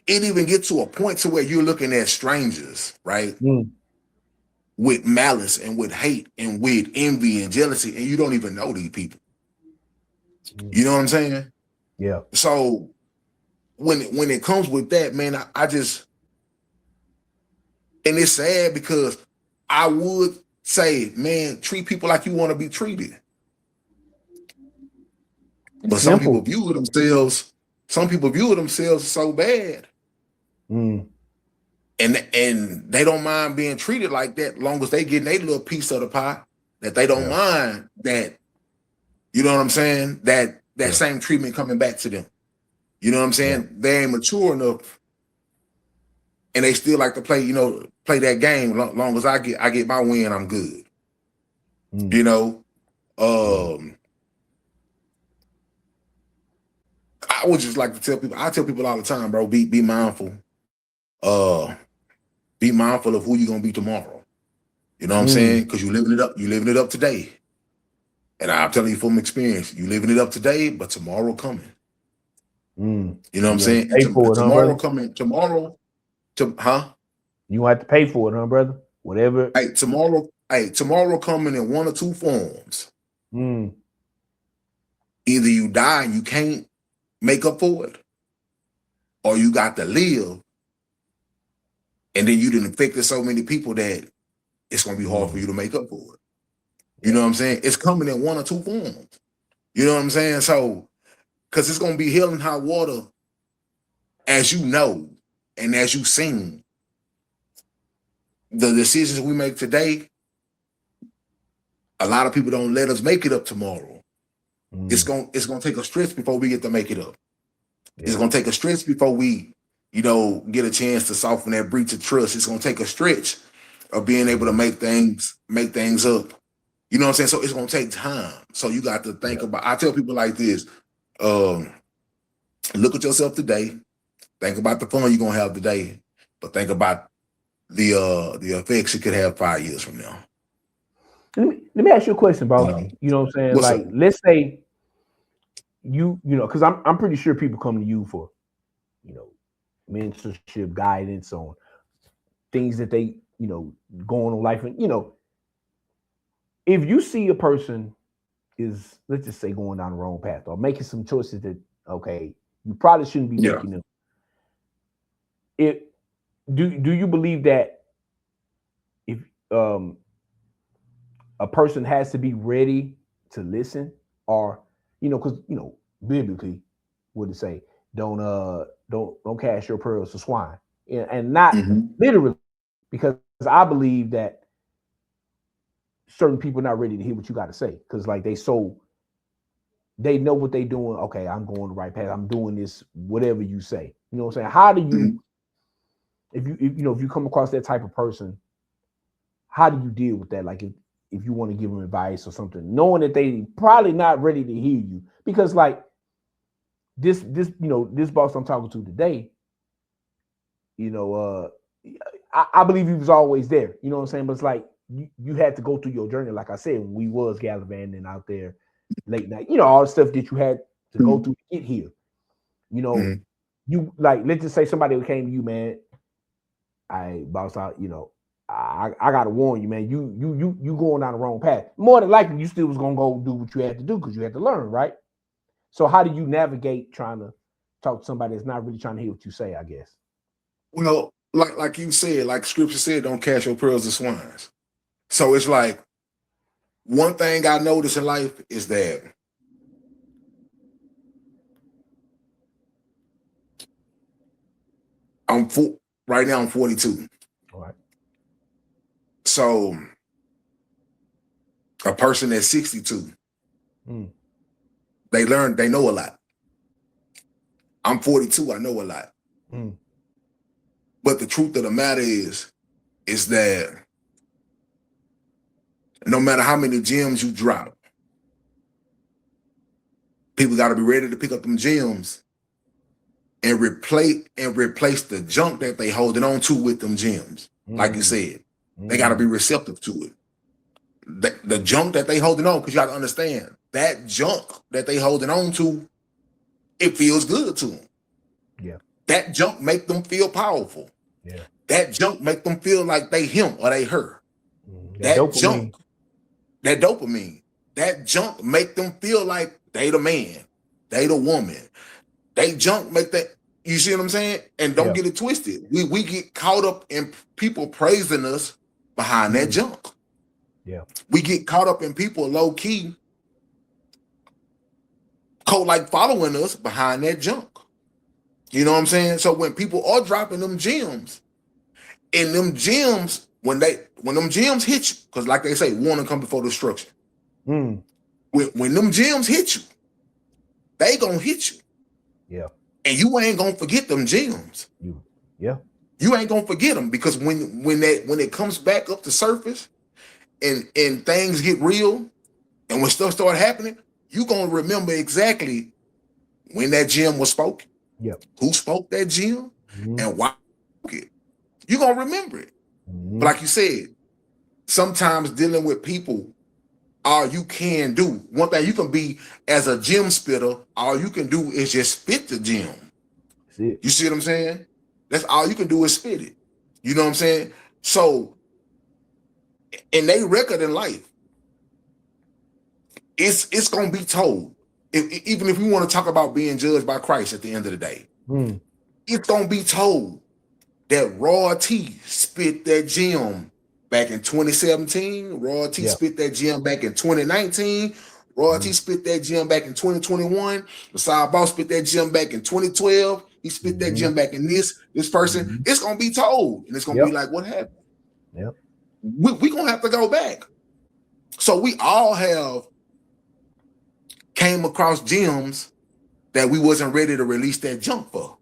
it even gets to a point to where you're looking at strangers, right? With malice and with hate and with envy and jealousy, and you don't even know these people. You know what I'm saying? Yeah. So when it comes with that, man, I just, and it's sad because I would say, man, treat people like you want to be treated. But some people view themselves so bad. And they don't mind being treated like that, long as they get a little piece of the pie, that they don't mind that, you know what I'm saying, that same treatment coming back to them. You know what I'm saying? They ain't mature enough, and they still like to play that game. Long as I get my win, I'm good. You know, I would just like to tell people. I tell people all the time, bro. Be mindful. Be mindful of who you're gonna be tomorrow. You know what I'm saying? Because you're living it up. You're living it up today. And I'm telling you from experience, you're living it up today, but tomorrow coming. You know what I'm saying? Pay for it, tomorrow huh, coming. Tomorrow, you have to pay for it, huh, brother? Whatever. Hey, tomorrow coming in one or two forms. Either you die and you can't make up for it, or you got to live, and then you done affected so many people that it's gonna be hard for you to make up for it. You know what I'm saying? It's coming in one or two forms. You know what I'm saying? So, because it's gonna be hell and high water, as you know, and as you've seen, the decisions we make today, a lot of people don't let us make it up tomorrow. It's gonna take a stretch before we get to make it up. It's gonna take a stretch before we, get a chance to soften that breach of trust. It's gonna take a stretch of being able to make things up. You know what I'm saying? So it's gonna take time. So you got to think about. I tell people like this: look at yourself today. Think about the fun you're gonna have today, but think about the effects you could have 5 years from now. Let me ask you a question, bro. You know what I'm saying? Like, let's say because I'm pretty sure people come to you for, mentorship, guidance on things that they, going on life. And, if you see a person is, let's just say, going down the wrong path or making some choices that, okay, you probably shouldn't be making them. Do you believe that if a person has to be ready to listen, or because biblically, what it say? Don't cast your pearls to swine, and not literally, because I believe that certain people are not ready to hear what you got to say, because like they know what they doing. Okay, I'm going the right path. I'm doing this, whatever you say. You know what I'm saying? How do you, if you come across that type of person, how do you deal with that? Like if you want to give them advice or something, knowing that they probably not ready to hear you, because like this boss I'm talking to today, I believe he was always there. You know what I'm saying? But it's like you had to go through your journey. Like I said, when we was gallivanting out there late night, all the stuff that you had to go through to get here. You like, let's just say somebody came to you, man. I boss out, I gotta warn you, man. You going down the wrong path. More than likely, you still was gonna go do what you had to do because you had to learn, right? So how do you navigate trying to talk to somebody that's not really trying to hear what you say? I guess. Well, like you said, like Scripture said, don't cast your pearls to swines. So it's like, one thing I notice in life is that right now I'm 42. All right. So a person that's 62, they know a lot. I'm 42, I know a lot. But the truth of the matter is that no matter how many gems you drop, people got to be ready to pick up them gems and replace the junk that they holding on to with them gems. Like you said, they got to be receptive to it. The junk that they holding on, because you got to understand, that junk that they holding on to, it feels good to them. Yeah. That junk make them feel powerful. Yeah. That junk make them feel like they him or they her. That dopamine. That junk make them feel like they the man, they the woman. They junk make that, you see what I'm saying? And don't get it twisted. We get caught up in people praising us behind that junk. Yeah. We get caught up in people low key, like following us behind that junk. You know what I'm saying? So when people are dropping them gems, and them gems, when them gems hit you, because like they say, warning come before destruction. When them gems hit you, they gonna hit you. Yeah. And you ain't gonna forget them gems. You ain't gonna forget them, because when it comes back up to surface and things get real and when stuff start happening, you gonna remember exactly when that gem was spoken. Who spoke that gem and why it. You're gonna remember it. But like you said, sometimes dealing with people, all you can do, one thing you can be as a gem spitter, all you can do is just spit the gem. You see what I'm saying? That's all you can do is spit it. You know what I'm saying? So in their record in life, it's gonna be told. Even if we want to talk about being judged by Christ at the end of the day, it's gonna be told that Raw T spit that gem back in 2017. Royalty spit that gym back in 2019. Royalty spit that gym back in 2021. Masai Boss spit that gym back in 2012. He spit that gym back in this person. It's gonna be told, and it's gonna be like, what happened? Yep. We gonna have to go back. So we all have came across gyms that we wasn't ready to release that junk for.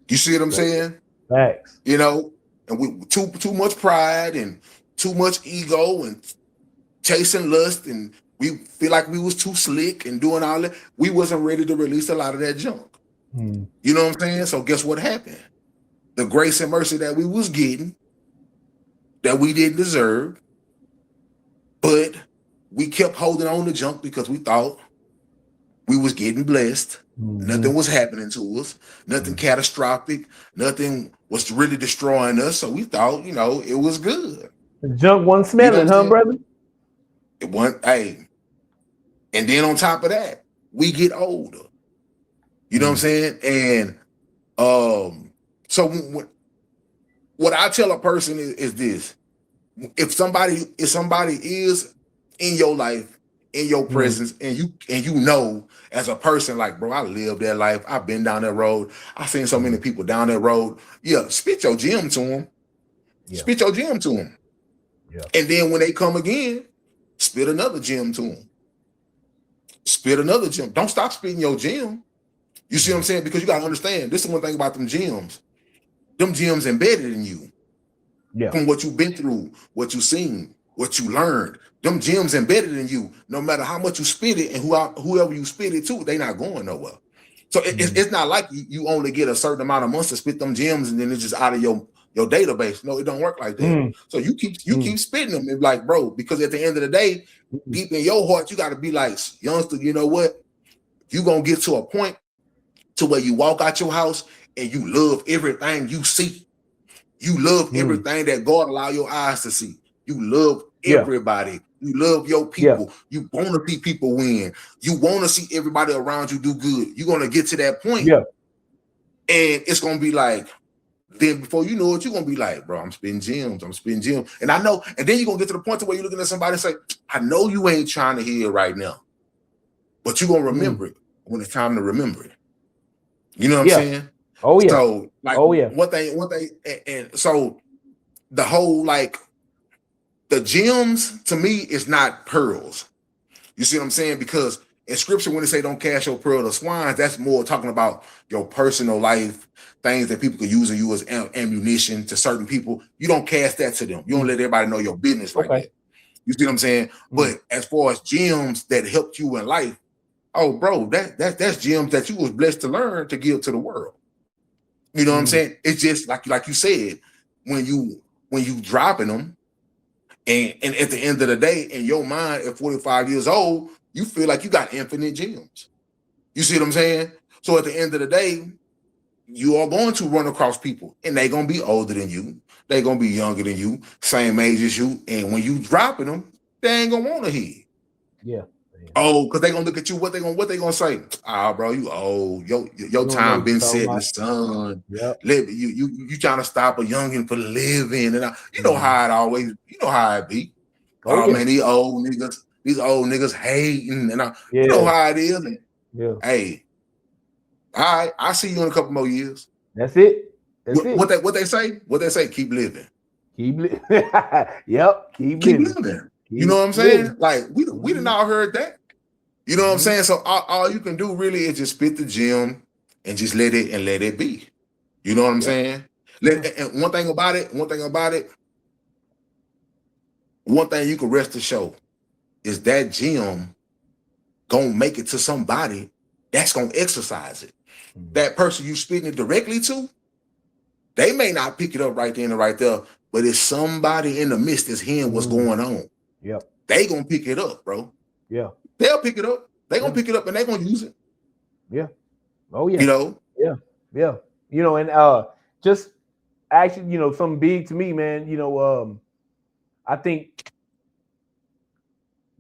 You see what I'm saying? Facts. You know, and we too much pride and too much ego and chasing lust, and we feel like we was too slick and doing all that. We wasn't ready to release a lot of that junk. You know what I'm saying? So guess what happened? The grace and mercy that we was getting, that we didn't deserve, but we kept holding on to junk because we thought we was getting blessed. Nothing was happening to us. Nothing catastrophic. Nothing was really destroying us. So we thought, you know, it was good. The junk wasn't smelling, You know brother? It wasn't. Hey, and then on top of that, we get older. You know what I'm saying? And so what I tell a person is this: if somebody is in your life, in your presence, and you know as a person, like, bro, I lived that life. I've been down that road. I've seen so many people down that road. Yeah, spit your gym to them. Spit your gym to them. Yeah. And then when they come again, spit another gym to them. Spit another gym. Don't stop spitting your gym. You see what I'm saying? Because you got to understand, this is one thing about them gyms. Them gyms embedded in you. Yeah. From what you've been through, what you've seen, what you learned. Them gyms embedded in you. No matter how much you spit it and whoever you spit it to, they not going nowhere. So it's not like you only get a certain amount of months to spit them gyms and then it's just out of your database. No, it don't work like that. So you keep spitting them. It's like, bro, because at the end of the day, deep in your heart, you got to be like, youngster, you know what? You gonna get to a point to where you walk out your house and you love everything you see. You love everything that God allow your eyes to see. You love everybody. You love your people. You want to see people win. You want to see everybody around you do good. You're going to get to that point. And it's going to be like, then before you know it, you're going to be like, bro, I'm spitting gems. And I know, and then you're going to get to the point to where you're looking at somebody and say, I know you ain't trying to hear it right now, but you're going to remember it when it's time to remember it. You know what I'm saying? Oh, yeah. So, like, one thing, and so the whole, like, the gems to me is not pearls. You see what I'm saying? Because in scripture, when they say don't cast your pearl to swine, that's more talking about your personal life, things that people could use you as ammunition to certain people. You don't cast that to them. You don't let everybody know your business like that. You see what I'm saying? But as far as gems that helped you in life, oh, bro, that's gems that you was blessed to learn to give to the world. You know what I'm saying? It's just like you said, when you dropping them, and at the end of the day, in your mind, at 45 years old, you feel like you got infinite gems. You see what I'm saying? So at the end of the day, you are going to run across people, and they're going to be older than you. They're going to be younger than you, same age as you. And when you dropping them, they ain't going to want to hear. Yeah. Oh, because they're gonna look at you. What they gonna say? Ah, bro, you old. Your time been set in the sun. You trying to stop a youngin' for living, and you know how it always. You know how it be. Man, these old niggas hating, and you know how it is. And, hey, I see you in a couple more years. That's it. What they say? What they say? Keep living. Keep living. Keep living. You know what I'm saying? Like we done all heard that. You know what I'm saying? So all you can do really is just spit the gem and just let it be. You know what I'm saying? And one thing about it, one thing you can rest assured is that gem gonna make it to somebody that's gonna exercise it. That person you spitting it directly to, they may not pick it up right then and right there, but it's somebody in the midst that's hearing what's going on. Yep. They gonna pick it up, bro. Yeah. They'll pick it up. They gonna pick it up and they gonna use it. Yeah. Oh yeah. You know? Yeah. You know, and just actually, you know, something big to me, man. You know, I think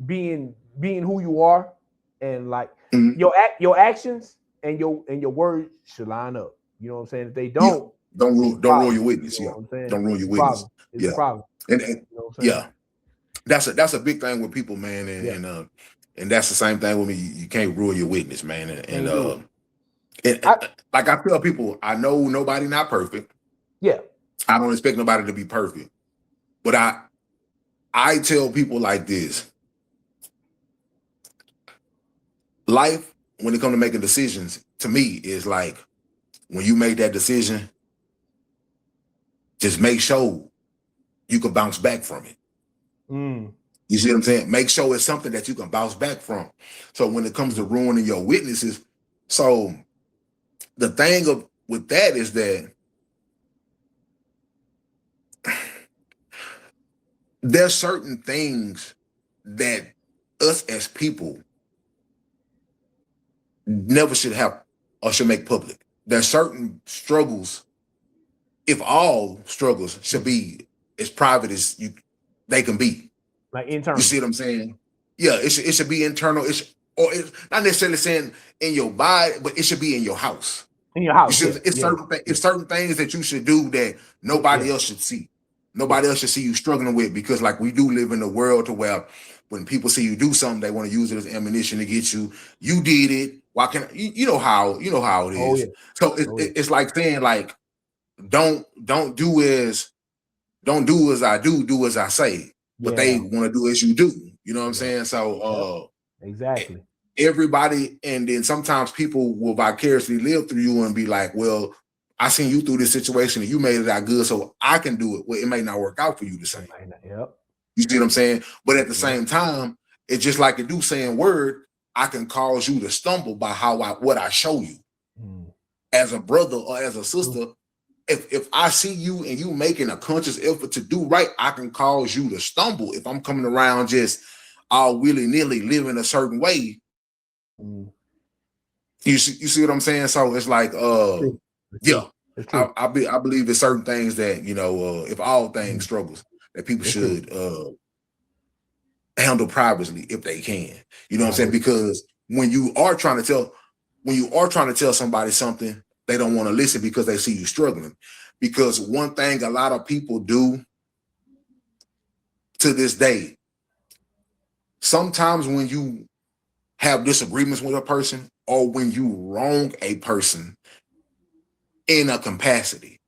being who you are and like your actions and your words should line up. You know what I'm saying? If they don't, Don't It's a don't ruin problem. your witness. You know Yeah, what I'm saying? don't ruin It's your a witness. problem. It's a Yeah, problem. and You know what I'm saying? yeah, that's a big thing with people, man, Yeah. and that's the same thing with me. You can't ruin your witness, man, Can't do it. and like I tell people, I know nobody not perfect. Yeah. I don't expect nobody to be perfect, but I tell people like this: life, when it comes to making decisions, to me is like when you make that decision, just make sure you can bounce back from it. Mm. You see what I'm saying? Make sure it's something that you can bounce back from. So when it comes to ruining your witnesses, so the thing with that is that there's certain things that us as people never should have or should make public. There's certain struggles, if all struggles should be as private as they can be. Like You internal. see what I'm saying? Yeah, it should be internal. It's not necessarily saying in your body, but it should be in your house. In your house. It's certain things that you should do that nobody else should see. Nobody else should see you struggling with, because like we do live in a world to where when people see you do something, they want to use it as ammunition to get you. You did it. Why can't you know how it is? Oh, yeah. So it's like saying like don't do as I do as I say. But they want to do as you do. You know what I'm saying? So exactly. Everybody, and then sometimes people will vicariously live through you and be like, well, I seen you through this situation and you made it out good, so I can do it. Well, it may not work out for you the same. Yep. You see what I'm saying? But at the same time, it's just like a do saying word, I can cause you to stumble by what I show you. As a brother or as a sister, if I see you and you making a conscious effort to do right, I can cause you to stumble if I'm coming around just all willy-nilly living a certain way. You see what I'm saying? So it's like yeah. I believe there's certain things that, if all things struggles, that people should handle privately if they can. You know what I'm saying? Because when you are trying to tell somebody something, they don't want to listen because they see you struggling. Because one thing a lot of people do to this day, sometimes when you have disagreements with a person or when you wrong a person in a capacity,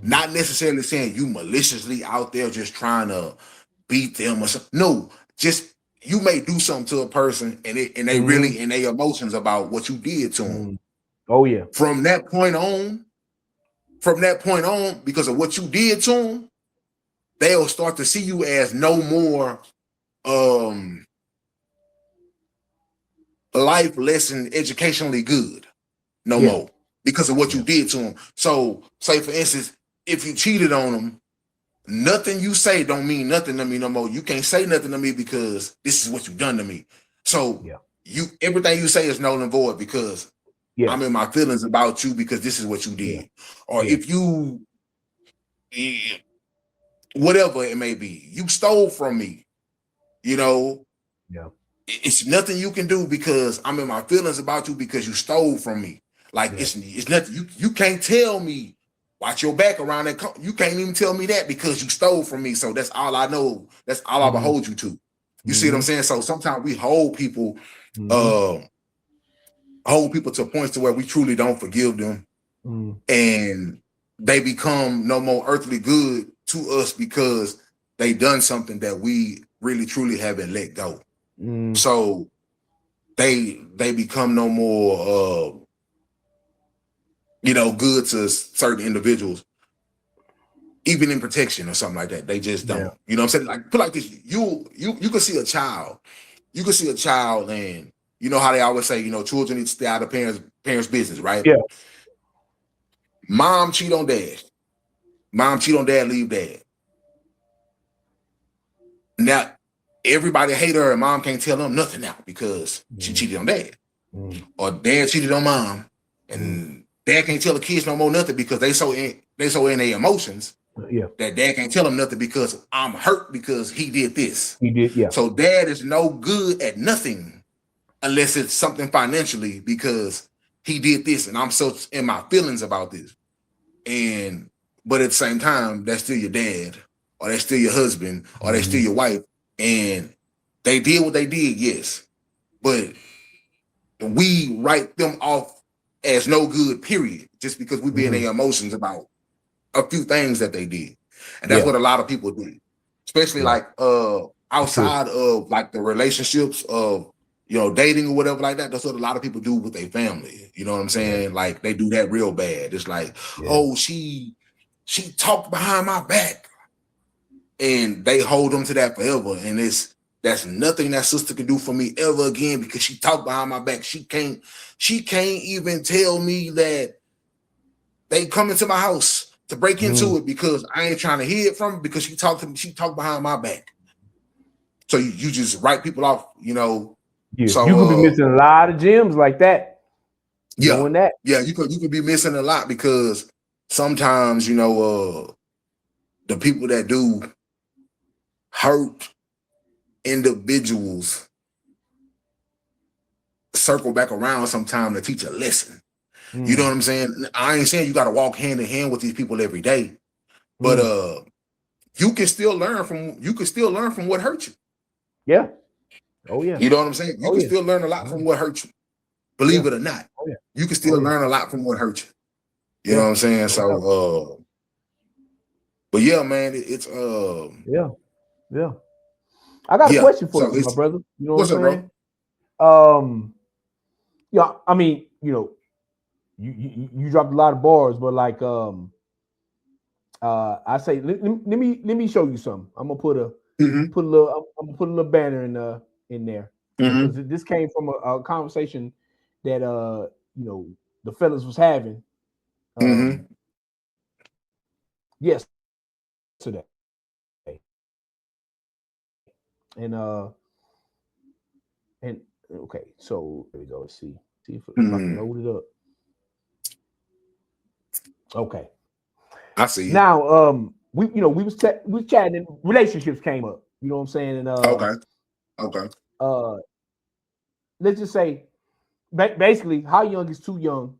not necessarily saying you maliciously out there just trying to beat them or something. No, just you may do something to a person and they really in their emotions about what you did to them. Oh yeah. From that point on, because of what you did to them, they'll start to see you as no more life lesson educationally good no more because of what you did to them. So say for instance, if you cheated on them, nothing you say don't mean nothing to me no more. You can't say nothing to me because this is what you've done to me. So everything you say is null and void because I'm in my feelings about you because this is what you did. Or if you whatever it may be, you stole from me, it's nothing you can do because I'm in my feelings about you because you stole from me. Like it's nothing. You can't tell me watch your back around that. You can't even tell me that because you stole from me. So that's all I know. That's all I will hold you to. You see what I'm saying? So sometimes we hold people to points to where we truly don't forgive them, and they become no more earthly good to us because they done something that we really truly haven't let go. So they become no more good to certain individuals, even in protection or something like that. They just don't. You know what I'm saying? Like put like this, you can see a child. You can see a child, and you know how they always say, children need to stay out of parents' business, right? Yeah. Mom cheat on dad. Mom cheat on dad, leave dad. Now everybody hate her and mom can't tell them nothing now because she cheated on dad. Or dad cheated on mom and dad can't tell the kids no more nothing because they so in their emotions that dad can't tell them nothing because I'm hurt because he did this. He did, So dad is no good at nothing unless it's something financially because he did this and I'm so in my feelings about this. but at the same time, that's still your dad, or that's still your husband, or that's still your wife, and they did what they did, yes, but we write them off as no good, period, just because we be in their emotions about a few things that they did. And that's what a lot of people do, especially like outside of like the relationships of, you know, dating or whatever like that. That's what a lot of people do with their family. You know what I'm saying? Like they do that real bad. It's like, oh, she talked behind my back, and they hold them to that forever. And that's nothing that sister can do for me ever again, because she talked behind my back. She can't even tell me that they come into my house to break into it, because I ain't trying to hear it from her, because she talked behind my back. So you just write people off, you know. Yeah. So you could be missing a lot of gems like that. Doing that. Yeah, you could be missing a lot, because sometimes, you know, the people that do hurt individuals circle back around sometime to teach a lesson. You know what I'm saying? I ain't saying you got to walk hand in hand with these people every day, but you can still learn from what hurt you. Yeah. Oh yeah. You know what I'm saying? You can still learn a lot from what hurt you. Believe it or not. Oh, yeah. You can still learn a lot from what hurt you. You know what I'm saying? So but yeah, man, it's yeah. I got a question for you, my brother. You know what I'm saying? Bro? Yeah, I mean, you know, you dropped a lot of bars, but like I say, let me show you something. I'm gonna put a little banner in there, because this came from a conversation that you know, the fellas was having yesterday, and okay, so there we go. Let's see if I can load it up. Okay, I see. Now, we was chatting, and relationships came up. You know what I'm saying? And okay. Let's just say, basically, how young is too young?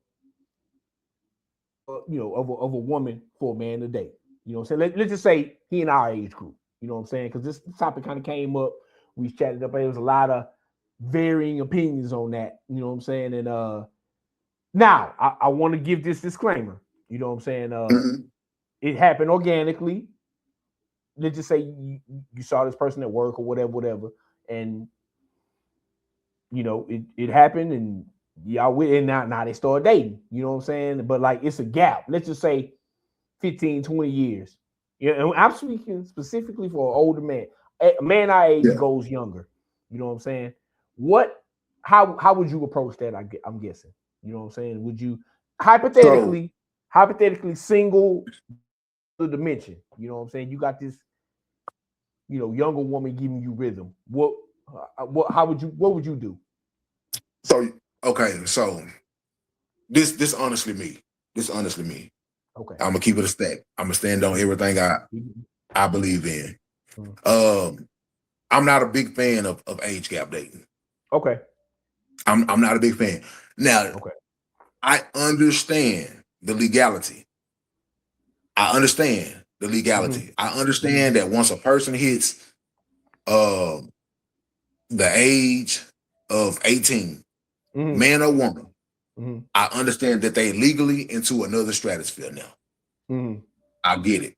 You know, of a woman for a man to date. You know what I'm saying? Let's just say he in our age group. You know what I'm saying? Because this topic kind of came up. We chatted up. There was a lot of varying opinions on that. You know what I'm saying? And now I want to give this disclaimer. You know what I'm saying? It happened organically. Let's just say you saw this person at work or whatever, and you know it happened, and y'all and now they start dating. You know what I'm saying? But like, it's a gap. Let's just say 15, 20 years. Yeah, and I'm speaking specifically for an older man. A man our age goes younger. You know what I'm saying? How would you approach that? I'm guessing. You know what I'm saying? Would you hypothetically single the dimension? You know what I'm saying? You got this, you know, younger woman giving you rhythm. What would you do? So okay, so this honestly me. Okay. I'm gonna keep it a stack. I'm gonna stand on everything I believe in. I'm not a big fan of age gap dating. Okay. I'm not a big fan. Now, I understand the legality. I understand that once a person hits the age of 18, man or woman, I understand that they legally into another stratosphere now. I get it.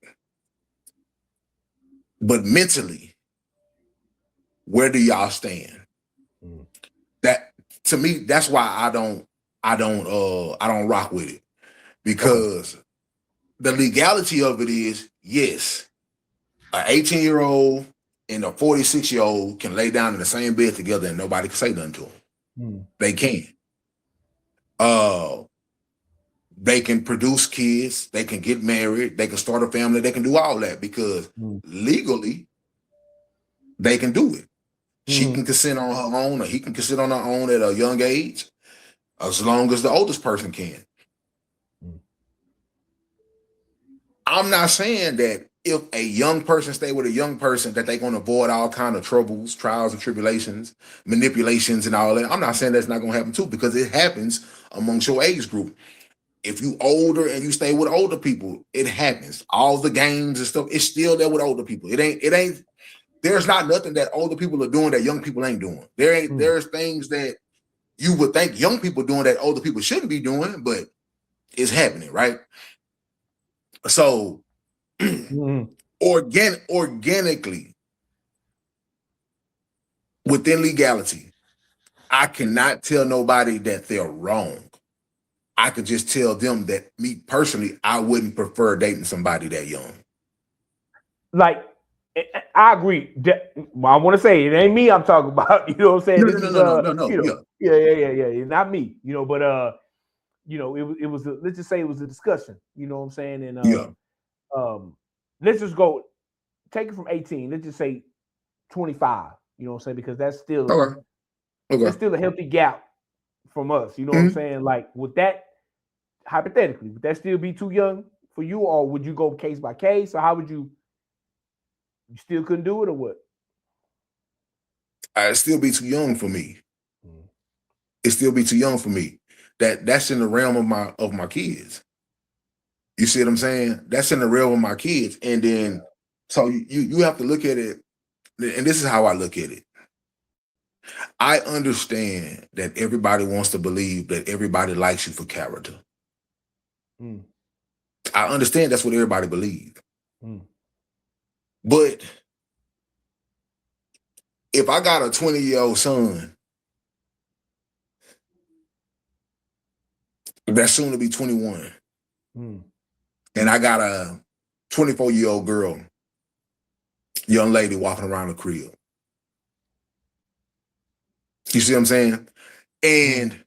But mentally, where do y'all stand? That, to me, that's why I don't rock with it, because the legality of it is, yes, an 18-year-old and a 46-year-old can lay down in the same bed together and nobody can say nothing to them. They can. They can produce kids, they can get married, they can start a family, they can do all that, because legally they can do it. She can consent on her own, or he can consent on her own at a young age, as long as the oldest person can. I'm not saying that if a young person stay with a young person that they're going to avoid all kind of troubles, trials and tribulations, manipulations and all that. I'm not saying that's not going to happen too, because it happens amongst your age group. If you older and you stay with older people, it happens. All the games and stuff, it's still there with older people. It ain't. There's not nothing that older people are doing that young people ain't doing. There's things that you would think young people doing that older people shouldn't be doing, but it's happening, right? So organically, within legality, I cannot tell nobody that they're wrong. I could just tell them that me personally, I wouldn't prefer dating somebody that young. Like, I agree. I want to say it ain't me I'm talking about. You know what I'm saying? No. You know, yeah. Not me. You know, but you know, it was let's just say it was a discussion. You know what I'm saying? And let's just go take it from 18. Let's just say 25. You know what I'm saying? Because that's still that's still a healthy gap from us. You know what I'm saying? Like, would that hypothetically, would that still be too young for you, or would you go case by case, or how would you? You still couldn't do it, or what? It'd still be too young for me. It'd still be too young for me. That's in the realm of my kids. You see what I'm saying? That's in the realm of my kids. And then so you have to look at it, and this is how I look at it. I understand that everybody wants to believe that everybody likes you for character. I understand that's what everybody believes. But if I got a 20-year-old son that's soon to be 21, and I got a 24-year-old girl, young lady walking around the crib. You see what I'm saying? And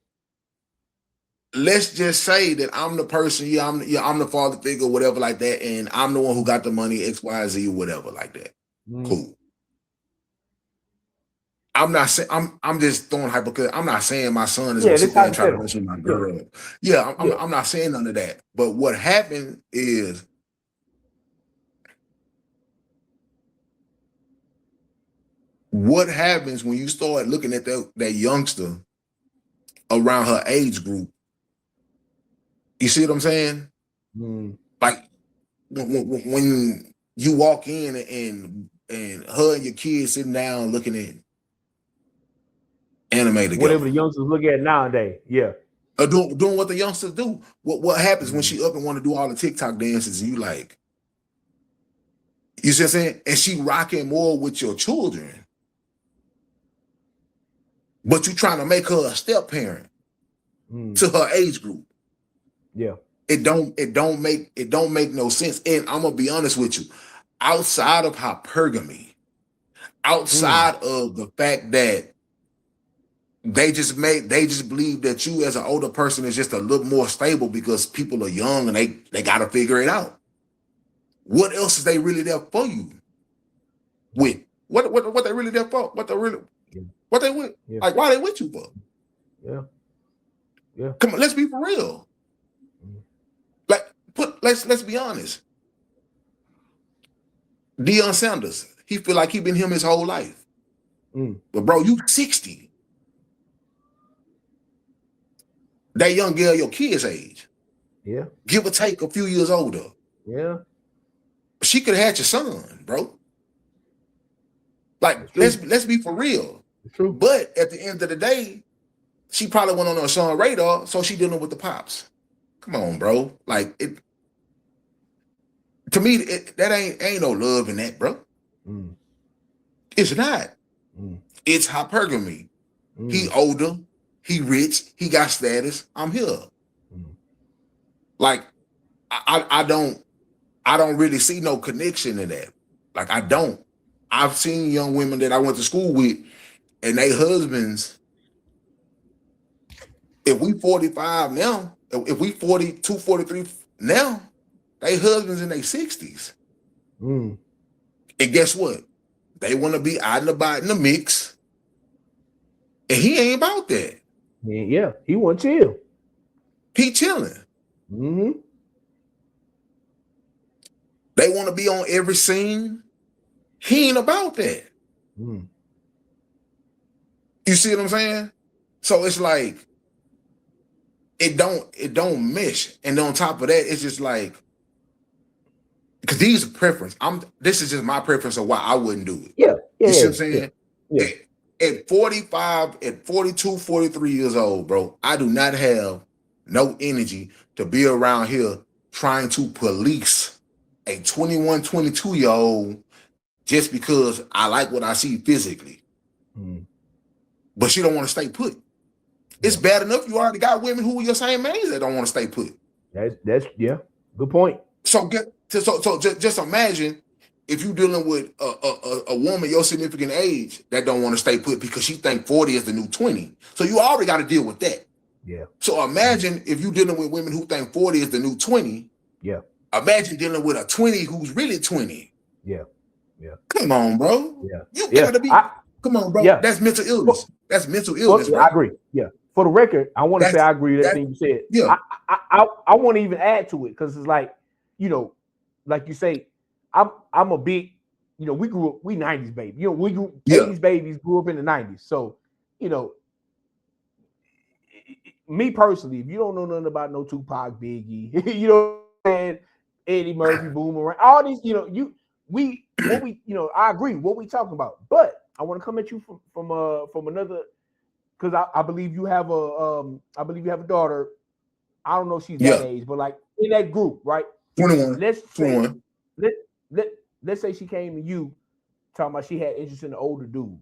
let's just say that I'm the person, I'm the father figure, whatever like that, and I'm the one who got the money, X, Y, Z, whatever like that. Cool. I'm not saying I'm just throwing hypothetical. I'm not saying my son is gonna sit there and try to mess with my girl. I'm not saying none of that. But what happened is what happens when you start looking at that youngster around her age group. You see what I'm saying? Like when you walk in and her and your kids sitting down looking at anime together. Whatever the youngsters look at nowadays, doing what the youngsters do. What happens when she up and want to do all the TikTok dances and you like, you see what I'm saying? And she rocking more with your children, but you trying to make her a step parent to her age group. It don't make no sense. And I'm gonna be honest with you, outside of hypergamy, outside of the fact that they just believe that you as an older person is just a little more stable because people are young and they gotta figure it out. What else is they really there for you with? What they really there for? What they with? Like, why they with you for? Come on, let's be for real. Like, let's be honest. Deion Sanders, he feel like he been him his whole life. But bro, you 60. That young girl, your kid's age. Give or take a few years older. She could have had your son, bro. Like, let's be for real. True. But at the end of the day, she probably went on her son radar, so she dealing with the pops. Come on, bro. Like, it to me, that ain't no love in that, bro. It's not. It's hypergamy. He older, he rich, he got status. I'm here. Like, I don't really see no connection in that. Like, I don't. I've seen young women that I went to school with, and they husbands. If we 45 now, if we 42, 43 now, they husbands in their 60s. And guess what? They want to be out and about in the mix. And he ain't about that. He want to chill. He chilling. They want to be on every scene. He ain't about that. You see what I'm saying? So it's like, it don't mesh. And on top of that, it's just like, because these are preference. This is just my preference of why I wouldn't do it. Yeah. You see what I'm saying? Yeah. At 45, at 42, 43 years old, bro, I do not have no energy to be around here trying to police a 21, 22-year-old just because I like what I see physically. But she don't want to stay put. It's bad enough you already got women who are your same age that don't want to stay put. That's good point. So just imagine if you're dealing with a woman your significant age that don't want to stay put because she think 40 is the new 20. So you already got to deal with that. Yeah. So imagine if you're dealing with women who think 40 is the new 20. Yeah. Imagine dealing with a 20 who's really 20. Yeah. Yeah. Come on, bro. Yeah. You gotta be. Come on, bro. Yeah. That's mental illness. That's mental illness. Well, I agree. Yeah. For the record, I want to say I agree with that thing you said. Yeah. I want to even add to it because it's like, like you say, I'm a big, we 90s baby. We grew 80s babies, grew up in the 90s. So, me personally, if you don't know nothing about no Tupac, Biggie, and Eddie Murphy, Boomerang, all these, I agree what we talking about, but I want to come at you from another, because I believe you have a daughter. I don't know if she's that age, but like in that group, right? 21. Let's say she came to you talking about she had interest in an older dude.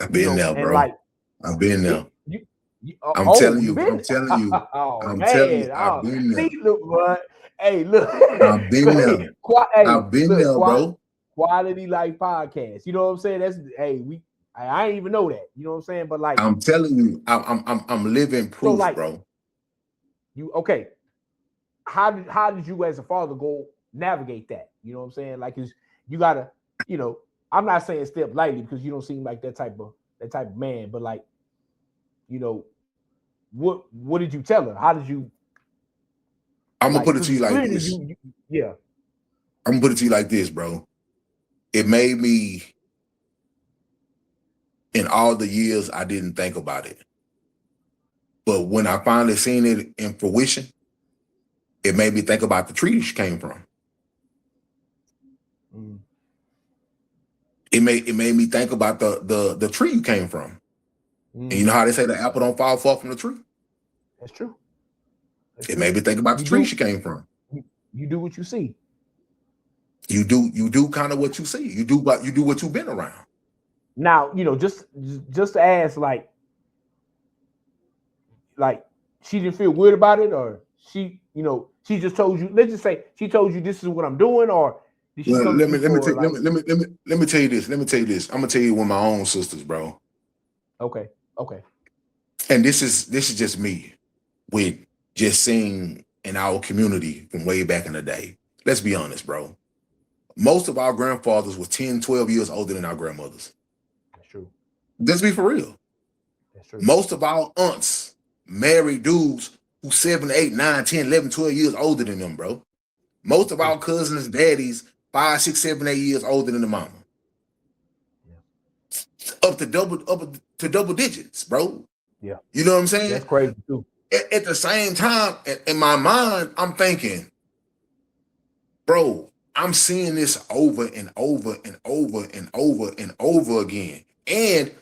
I've been there, bro. Like, I've been there. I'm telling you. Oh, I'm man. telling you. I've been there. See, look, bud. Hey, look. I've been there. I've been there, bro. Quality Life Podcast. You know what I'm saying? That's I didn't even know that. You know what I'm saying? But like, I'm telling you, I'm living proof, so like, bro. How did you as a father go navigate that? You know what I'm saying? Like, you gotta, I'm not saying step lightly because you don't seem like that type of man, but like, what did you tell her? How did you? I'm gonna put it to you like this. I'm gonna put it to you like this, bro. It made me, in all the years I didn't think about it, but when I finally seen it in fruition, it made me think about the tree she came from. It made me think about the tree you came from. And you know how they say the apple don't fall far from the tree? That's true. It made me think about the tree she came from. You do what you see. You do kind of what you see. You do what you've been around. Now, just to ask, like she didn't feel weird about it, or she just told you. Let's just say she told you this is what I'm doing, or did she let me tell you this. I'm gonna tell you with my own sisters, bro. Okay. And this is just me with just seeing in our community from way back in the day. Let's be honest, bro. Most of our grandfathers were 10, 12 years older than our grandmothers. That's true. Let's be for real. That's true. Most of our aunts married dudes who 7, 8, 9, 10, 11, 12 years older than them, bro. Most of our cousins' daddies 5, 6, 7, 8 years older than the mama. Yeah. Up to double digits, bro. Yeah. You know what I'm saying? That's crazy too. At the same time, in my mind, I'm thinking, bro, I'm seeing this over and over and over and over and over again. And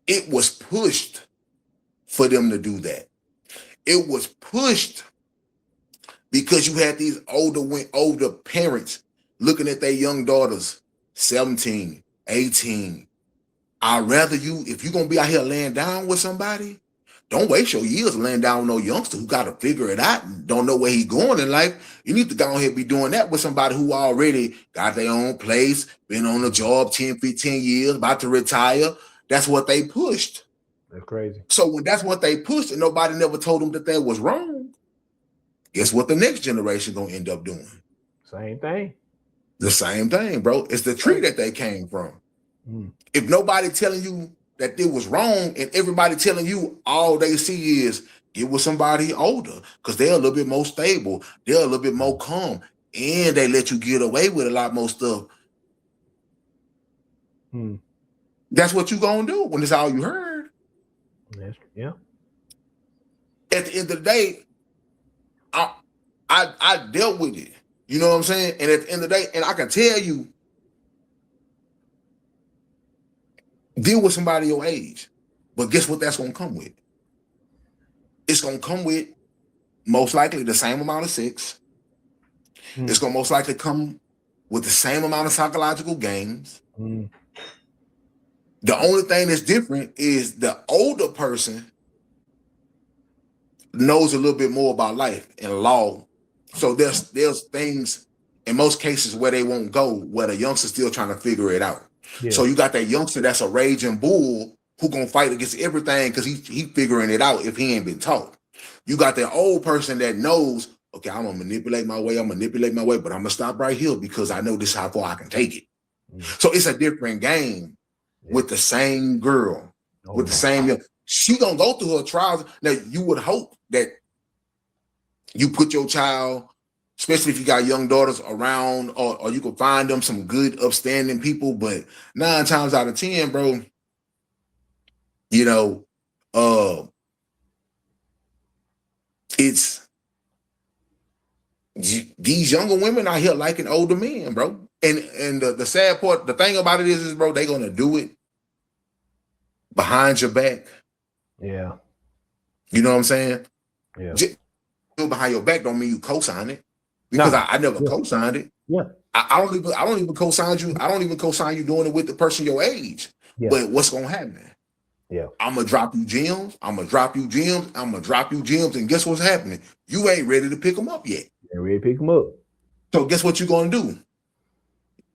it was pushed for them to do that. It was pushed because you had these older parents looking at their young daughters, 17, 18. I'd rather if you're going to be out here laying down with somebody, don't waste your years laying down with no youngster who got to figure it out and don't know where he's going in life. You need to go ahead and be doing that with somebody who already got their own place, been on the job 10, 15 years, about to retire. That's what they pushed. That's crazy. So when that's what they pushed and nobody never told them that was wrong, guess what the next generation going to end up doing? Same thing. The same thing, bro. It's the tree that they came from. If nobody telling you that it was wrong and everybody telling you all they see is get with somebody older because they're a little bit more stable, they're a little bit more calm, and they let you get away with a lot more stuff. That's what you gonna do when it's all you heard. Yeah. at the end of the day, I dealt with it. You know what I'm saying? And at the end of the day, and I can tell you, deal with somebody your age. But guess what that's gonna come with? It's gonna come with most likely the same amount of sex. It's gonna most likely come with the same amount of psychological games. The only thing that's different is the older person knows a little bit more about life and law. So there's things in most cases where they won't go, where the youngster's still trying to figure it out. Yeah. So you got that youngster that's a raging bull who gonna fight against everything because he figuring it out if he ain't been taught. You got that old person that knows, okay, I'm gonna manipulate my way, but I'm gonna stop right here because I know this is how far I can take it. So it's a different game with the same girl, with the same. She gonna go through her trials. Now you would hope that you put your child, especially if you got young daughters around, or you can find them some good, upstanding people. But 9 times out of 10, bro, you know, it's these younger women out here liking older men, bro. And the sad part, the thing about it is, bro, they gonna do it behind your back. Yeah. You know what I'm saying? Yeah. Just behind your back don't mean you co-sign it. Because I never co-signed it. Yeah. I don't even co-sign you. I don't even co-sign you doing it with the person your age. Yeah. But what's gonna happen? Yeah. I'm gonna drop you gems. And guess what's happening? You ain't ready to pick them up yet. You ain't ready to pick them up. So guess what you're gonna do?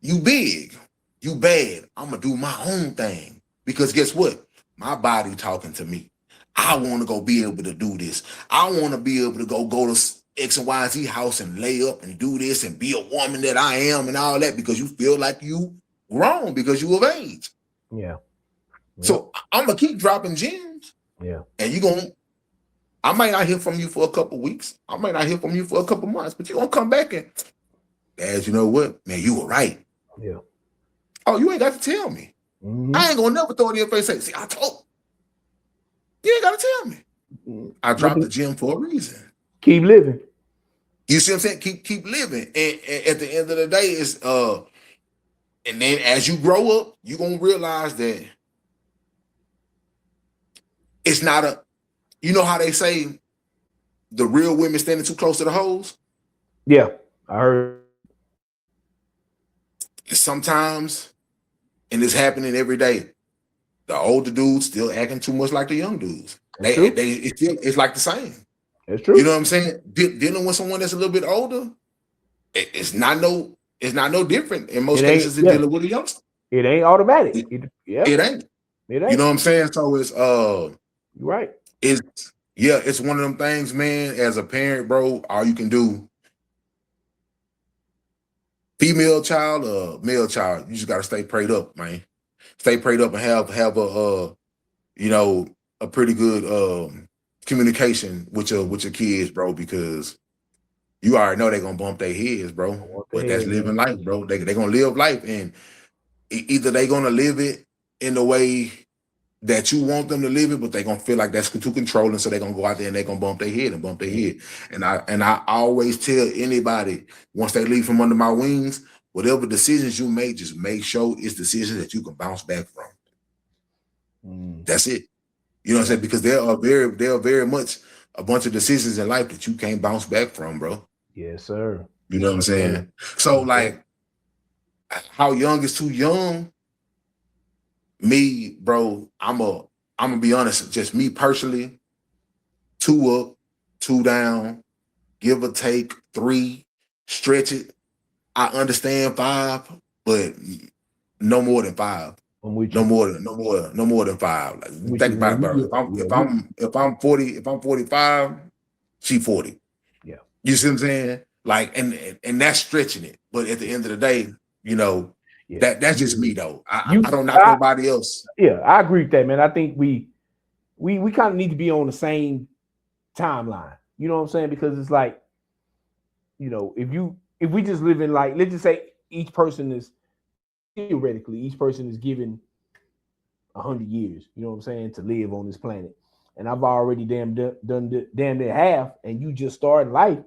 You big, you bad. I'm gonna do my own thing. Because guess what? My body talking to me. I want to go be able to do this. I want to be able to go to X and Y, Z house and lay up and do this and be a woman that I am and all that because you feel like you grown because you of age. Yeah. So I'm gonna keep dropping gems. Yeah. And I might not hear from you for a couple weeks. I might not hear from you for a couple months, but you're gonna come back and, Dad, you know what? Man, you were right. Yeah. Oh, you ain't got to tell me. I ain't gonna never throw it in your face and say, see, I told. You ain't gotta tell me. I dropped the gym for a reason. Keep living. You see what I'm saying? Keep living. And at the end of the day, it's and then as you grow up, you're gonna realize that it's not you know how they say the real women standing too close to the hoes? Yeah, I heard. Sometimes, and it's happening every day, the older dudes still acting too much like the young dudes. It's like the same. That's true. You know what I'm saying? Dealing with someone that's a little bit older, it's not no different in most cases than dealing with a youngster. It ain't automatic. It ain't. You know what I'm saying? So it's you're right. It's one of them things, man. As a parent, bro, all you can do, female child or male child, you just gotta stay prayed up, man. Stay prayed up and have a pretty good communication with your kids, bro, because you already know they're gonna bump their heads, bro. But that's living life, bro. They're gonna live life, and either they're gonna live it in the way that you want them to live it, but they're gonna feel like that's too controlling, so they're gonna go out there and they're gonna bump their head. And I always tell anybody once they leave from under my wings, whatever decisions you make, just make sure it's decisions that you can bounce back from. That's it. You know what I'm saying? Because there are very much a bunch of decisions in life that you can't bounce back from, bro. Yes, sir. You know what I'm saying? So like, how young is too young? Me, bro, I'm gonna be honest, just me personally, 2 up, 2 down, give or take 3, stretch it. I understand 5, but no more than 5. No more than 5. Like, think about it, bro. If I'm 45, she 40. Yeah. You see what I'm saying? Like, and that's stretching it. But at the end of the day, that's just me though. I don't knock nobody else. Yeah, I agree with that, man. I think we kind of need to be on the same timeline. You know what I'm saying? Because it's like, if we just live in, like, let's just say each person is given 100 years, you know what I'm saying, to live on this planet. and I've already damn near half, and you just started life,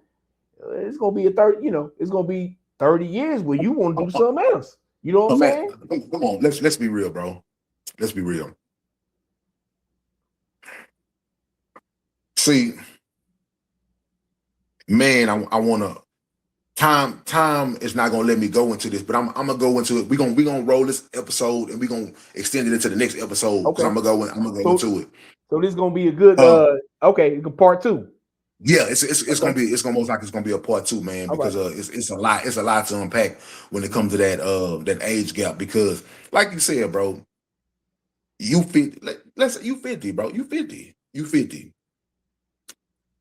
it's gonna be it's gonna be 30 years where you want to do something else. You know what I'm saying? Come on, let's be real, bro. Let's be real. See, man, I want to. Time is not gonna let me go into this, but I'm gonna go into it. We're gonna roll this episode and we're gonna extend it into the next episode. Okay. I'm gonna go into it. So this is gonna be a good part 2. Yeah, it's gonna be most likely it's gonna be a part 2, man, because it's a lot to unpack when it comes to that age gap. Because like you said, bro, you 50, let's say you 50, bro. You 50.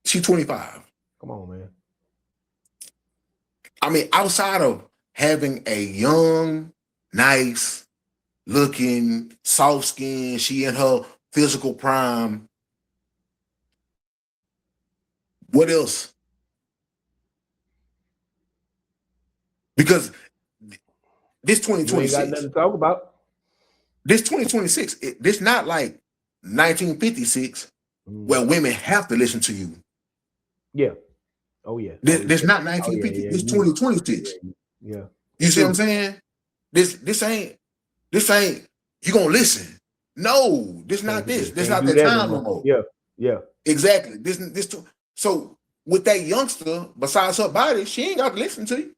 She's 25. Come on, man. I mean, outside of having a young, nice looking, soft skin, she in her physical prime. What else? Because this 2026, got nothing to talk about. This 2026, this not like 1956 where women have to listen to you. Yeah. Oh yeah. This not 1950. This 2026. Yeah. You see what I'm saying? This ain't you gonna listen. No, this not this. This not that time no more. Yeah. Exactly. This so with that youngster, besides her body, she ain't got to listen to you.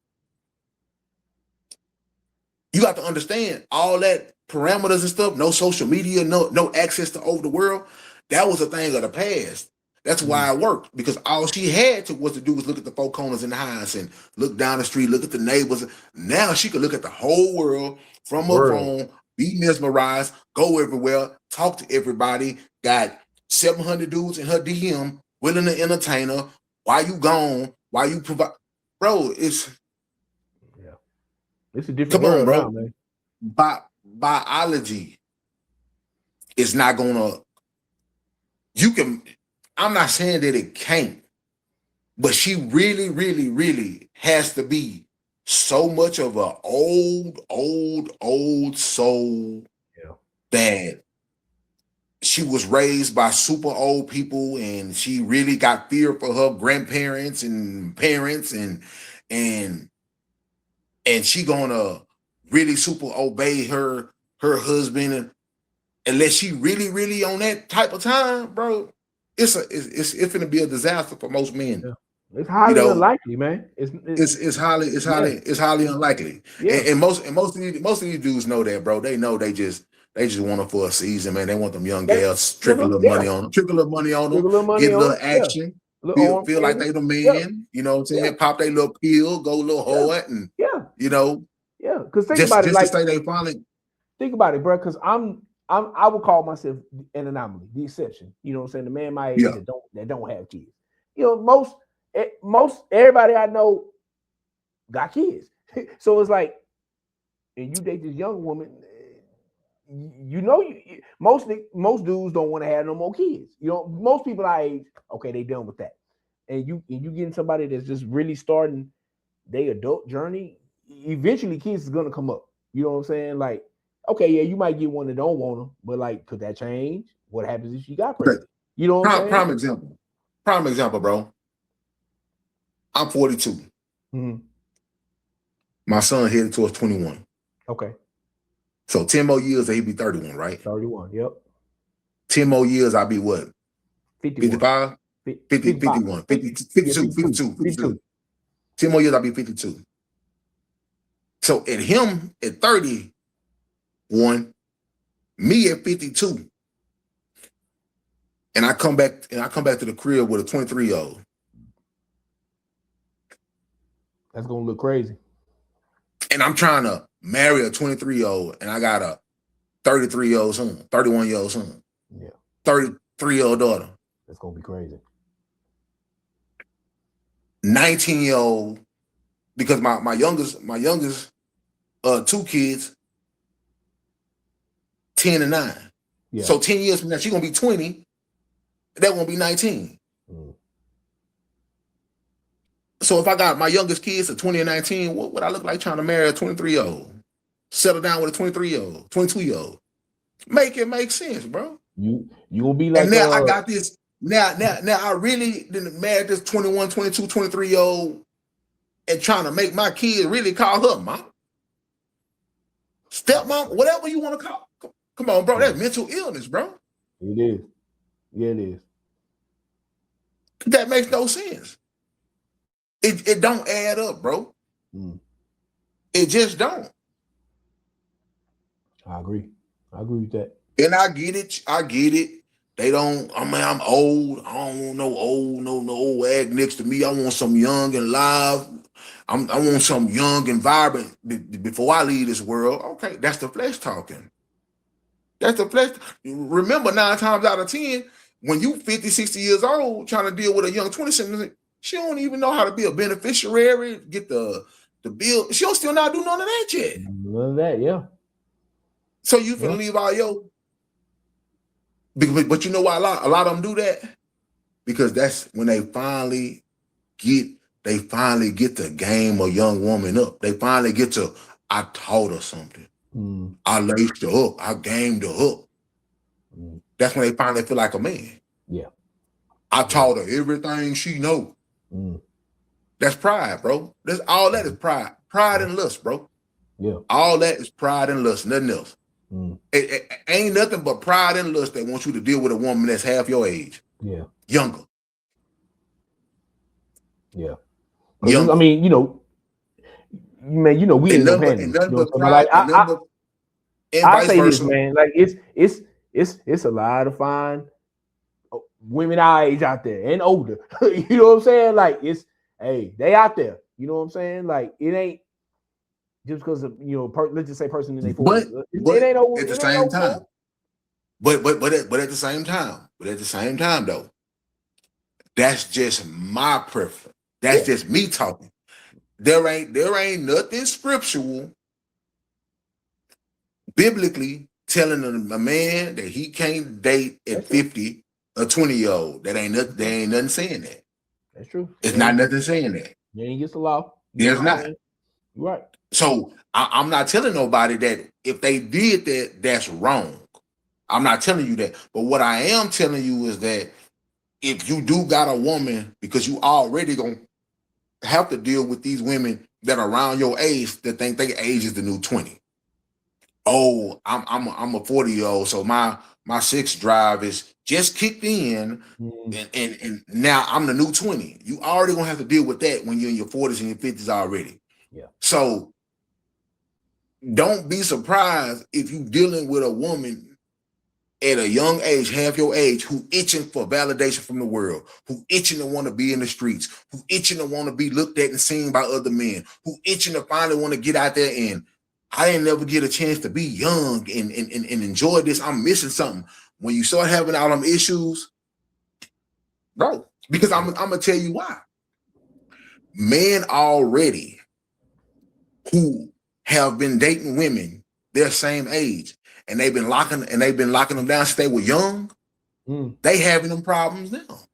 You got to understand all that parameters and stuff, no social media, no access to over the world. That was a thing of the past. That's why it worked, because all she had to do was look at the four corners in the house and look down the street, look at the neighbors. Now she could look at the whole world from her phone, be mesmerized, go everywhere, talk to everybody, got 700 dudes in her DM willing to entertain her. Why you gone? Why you provide? Bro, it's a different world, bro. Now, man. Biology is not gonna. I'm not saying that it can't, but she really, really, really has to be so much of an old soul that she was raised by super old people, and she really got fear for her grandparents and parents, and she gonna really super obey her husband, unless she really, really on that type of time, bro. It's gonna be a disaster for most men. Yeah. It's highly unlikely, man. It's highly unlikely. Yeah. And most of these dudes know that, bro. They know they just want them for a season, man. They want them young gals, trickle a little money on them, get a little action, feel like they the man. Yeah. You know what I'm saying? Yeah. Pop their little pill, go a little hard, and because think about it, like, think about it, bro. Because I would call myself an anomaly, the exception. You know what I'm saying? The man my age that don't have kids. Most everybody I know got kids. So it's like, and you date this young woman, most dudes don't want to have no more kids. Most people our age, okay, they done with that. And you getting somebody that's just really starting their adult journey, eventually kids is gonna come up. You know what I'm saying? Like, okay, yeah, you might get one that don't want them, but like, could that change? What happens if she got pregnant? You know what I'm saying? Prime example, bro. I'm 42. Mm-hmm. My son headed towards 21. Okay. So 10 more years, he'd be 31, right? 31, yep. 10 more years, I'll be what? 51. 55? 51, 52. 10 more years, I'll be 52. So at him at 31, me at 52, and I come back to the crib with a 23-year-old. That's gonna look crazy. And I'm trying to marry a 23-year-old, and I got a 33-year-old son, 31-year-old son, 33-year-old daughter. That's gonna be crazy. 19-year-old, because my youngest two kids, 10 and 9. Yeah. So 10 years from now, she's gonna be 20. That won't be 19. Mm. So if I got my youngest kids at 20 and 19, what would I look like trying to marry a 23-year-old? Settle down with a 23-year-old, 22-year-old. Make it make sense, bro. You gonna be like And now I got this. Now I really didn't mad this 21, 22, 23-year-old and trying to make my kids really call her mom, stepmom, whatever you want to call. Come on, bro. That's mental illness, bro. It is. Yeah, it is. That makes no sense. It don't add up, bro. It just don't. I agree with that. And I get it. They don't. I mean, I'm old. I don't want no old egg next to me. I want some young and live. I want some young and vibrant before I leave this world. Okay, that's the flesh talking. That's the flesh. Remember, 9 times out of 10, when you 50, 60 years old trying to deal with a young 20-something, she don't even know how to be a beneficiary, get the bill. She don't still not do none of that yet. None of that, yeah. So you finna leave all your. But you know why a lot of them do that? Because that's when they finally get the game of young woman up. They finally get to, I taught her something. I laced her up. I gamed her up. That's when they finally feel like a man. Yeah. I taught her everything she know. That's pride, bro. That's all that is pride. Pride and lust, bro. Yeah. All that is pride and lust, nothing else. It ain't nothing but pride and lust that wants you to deal with a woman that's half your age. Yeah. Younger. Yeah. Younger. I mean, man, we ain't no handle. I say this, man. Like it's a lot of fine women our age out there and older. You know what I'm saying? Like they out there. You know what I'm saying? Like it ain't just because of let's just say person in their 40s. It ain't over at the same time. But at the same time though, that's just my preference. That's just me talking. There ain't nothing scriptural biblically telling a man that he can't date at 50 a 20-year-old. There ain't nothing saying that. That's true. It's not nothing saying that. You ain't against the law. There's not. Right. So I'm not telling nobody that if they did that, that's wrong. I'm not telling you that. But what I am telling you is that if you do got a woman, because you already gonna have to deal with these women that are around your age that think their age is the new 20. Oh, I'm a 40-year-old, so my sex drive is just kicked in, and now I'm the new 20. You already gonna have to deal with that when you're in your 40s and your 50s already. Yeah. So don't be surprised if you dealing with a woman at a young age, half your age, who itching for validation from the world, who itching to want to be in the streets, who itching to want to be looked at and seen by other men, who itching to finally want to get out there and I didn't never get a chance to be young and enjoy this. I'm missing something. When you start having all them issues, bro, because I'm gonna tell you why. Men already who have been dating women their same age and they've been locking them down since they were young, they having them problems now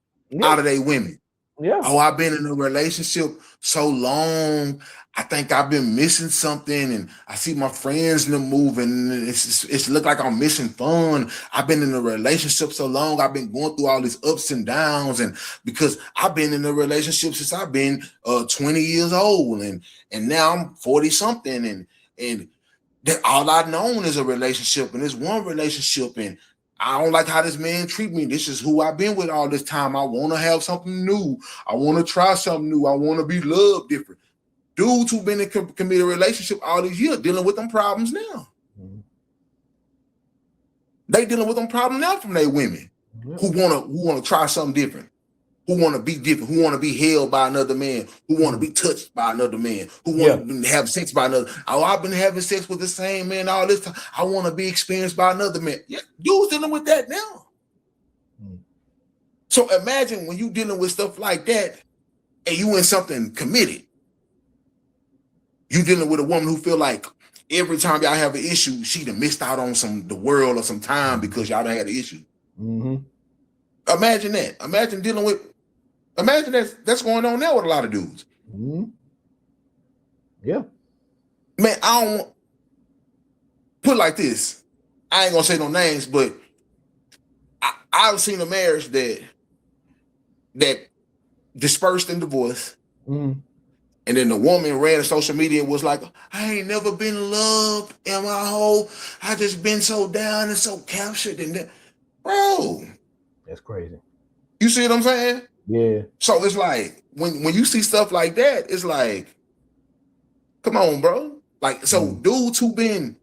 out of their women. Yeah. Oh, I've been in a relationship so long. I think I've been missing something, and I see my friends in the moving. And it's look like I'm missing fun. I've been in a relationship so long. I've been going through all these ups and downs, and because I've been in a relationship since I've been 20 years old, and now I'm 40 something, and that all I've known is a relationship, and it's one relationship, and I don't like how this man treat me. This is who I've been with all this time. I want to have something new. I want to try something new. I want to be loved different. Dudes who've been in committed relationship all these years dealing with them problems now. They dealing with them problems now from their women who wanna try something different, who want to be different, who want to be held by another man, who want to be touched by another man, who want to have sex by another. Oh, I've been having sex with the same man all this time. I want to be experienced by another man. Yeah, dudes dealing with that now. So imagine when you dealing with stuff like that and you in something committed. You dealing with a woman who feel like every time y'all have an issue, she done missed out on the world or some time because y'all done had an issue. Imagine that. Imagine that's going on now with a lot of dudes. Yeah. Man, I don't put it like this. I ain't gonna say no names, but I've seen a marriage that dispersed in divorce. Mm. And then the woman ran to social media and was like, I ain't never been loved in my whole, I just been so down and so captured. And that. Bro. That's crazy. You see what I'm saying? Yeah. So it's like, when you see stuff like that, it's like, come on, bro. Like, so dudes who been,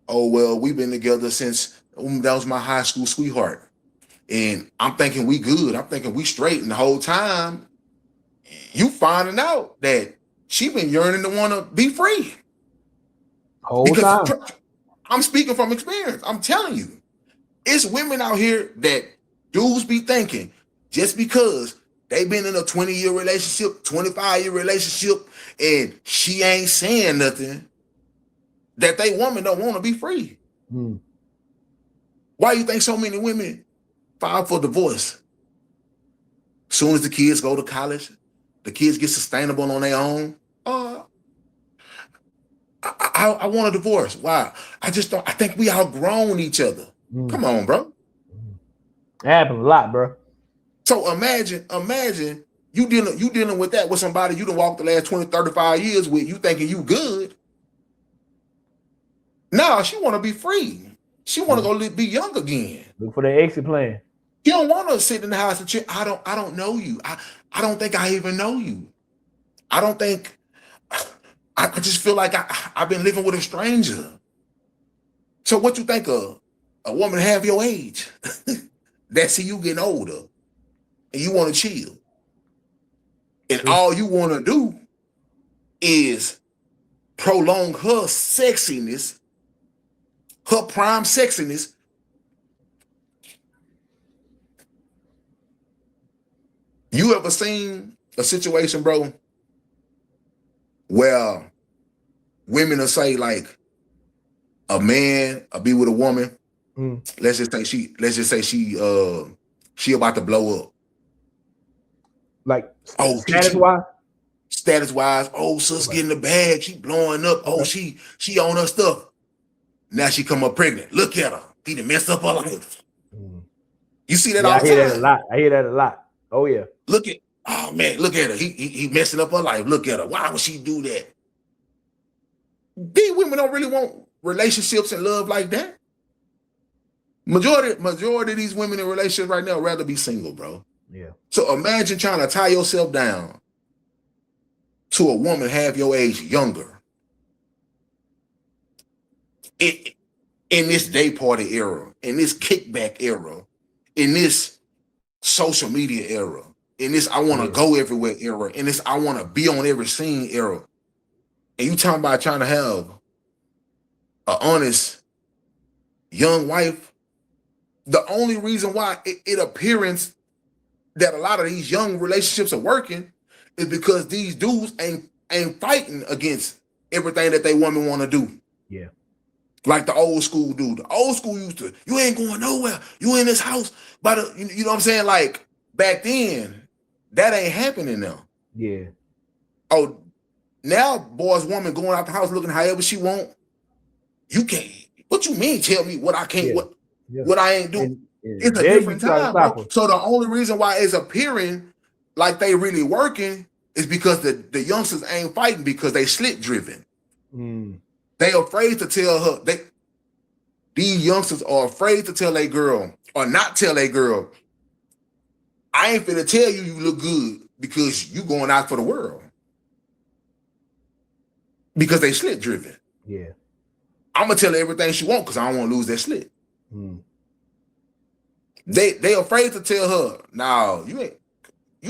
oh, well, we've been together since, that was my high school sweetheart. And I'm thinking we good. I'm thinking we straight. And the whole time, you finding out that she been yearning to want to be free. Whole time. I'm speaking from experience. I'm telling you, it's women out here that dudes be thinking just because they been in a 20-year relationship, 25-year relationship, and she ain't saying nothing, that they woman don't want to be free. Why you think so many women file for divorce? Soon as the kids go to college, the kids get sustainable on their own. I want a divorce. Why? I think we outgrown each other. Come on, bro. It happens a lot, bro. So imagine you dealing with that with somebody you done walked the last 20, 35 years with, you thinking you good. No, she want to be free. She want to go be young again. Look for the exit plan. You don't want to sit in the house and chill. I don't know you. I don't think I even know you. I just feel like I've been living with a stranger. So what you think of a woman half your age that see you getting older and you want to chill, and all you want to do is prolong her sexiness, her prime sexiness. You ever seen a situation, bro, where women will say, like, a man will be with a woman. Let's just say she about to blow up. Like, status-wise? Status-wise, sis getting the bag, she blowing up. Oh, she on her stuff. Now she come up pregnant. Look at her. He done messed up her life. You see that all the time? I hear that a lot. Oh, yeah. Look at her. He messing up her life. Look at her. Why would she do that? These women don't really want relationships and love like that. Majority of these women in relationships right now rather be single, bro. Yeah. So imagine trying to tie yourself down to a woman half your age younger. In this day party era, in this kickback era, in this social media era, in this I want to go everywhere era, in this I want to be on every scene era. And you talking about trying to have an honest young wife. The only reason why it appears that a lot of these young relationships are working is because these dudes ain't fighting against everything that they women want to do. Yeah. Like the old school dude. The old school used to, you ain't going nowhere. You in this house. But you know what I'm saying? Like back then, that ain't happening now. Yeah. Oh, now boys, woman going out the house looking however she want. You can't. What you mean? Tell me what I can't, what I ain't doing. It's a different time, bro. So the only reason why it's appearing like they really working is because the youngsters ain't fighting because they slit driven. They afraid to tell her. These youngsters are afraid to tell a girl or not tell a girl, I ain't finna tell you look good because you going out for the world. Because they slit driven. Yeah. I'm gonna tell her everything she want because I don't want to lose that slit. They afraid to tell her, no, you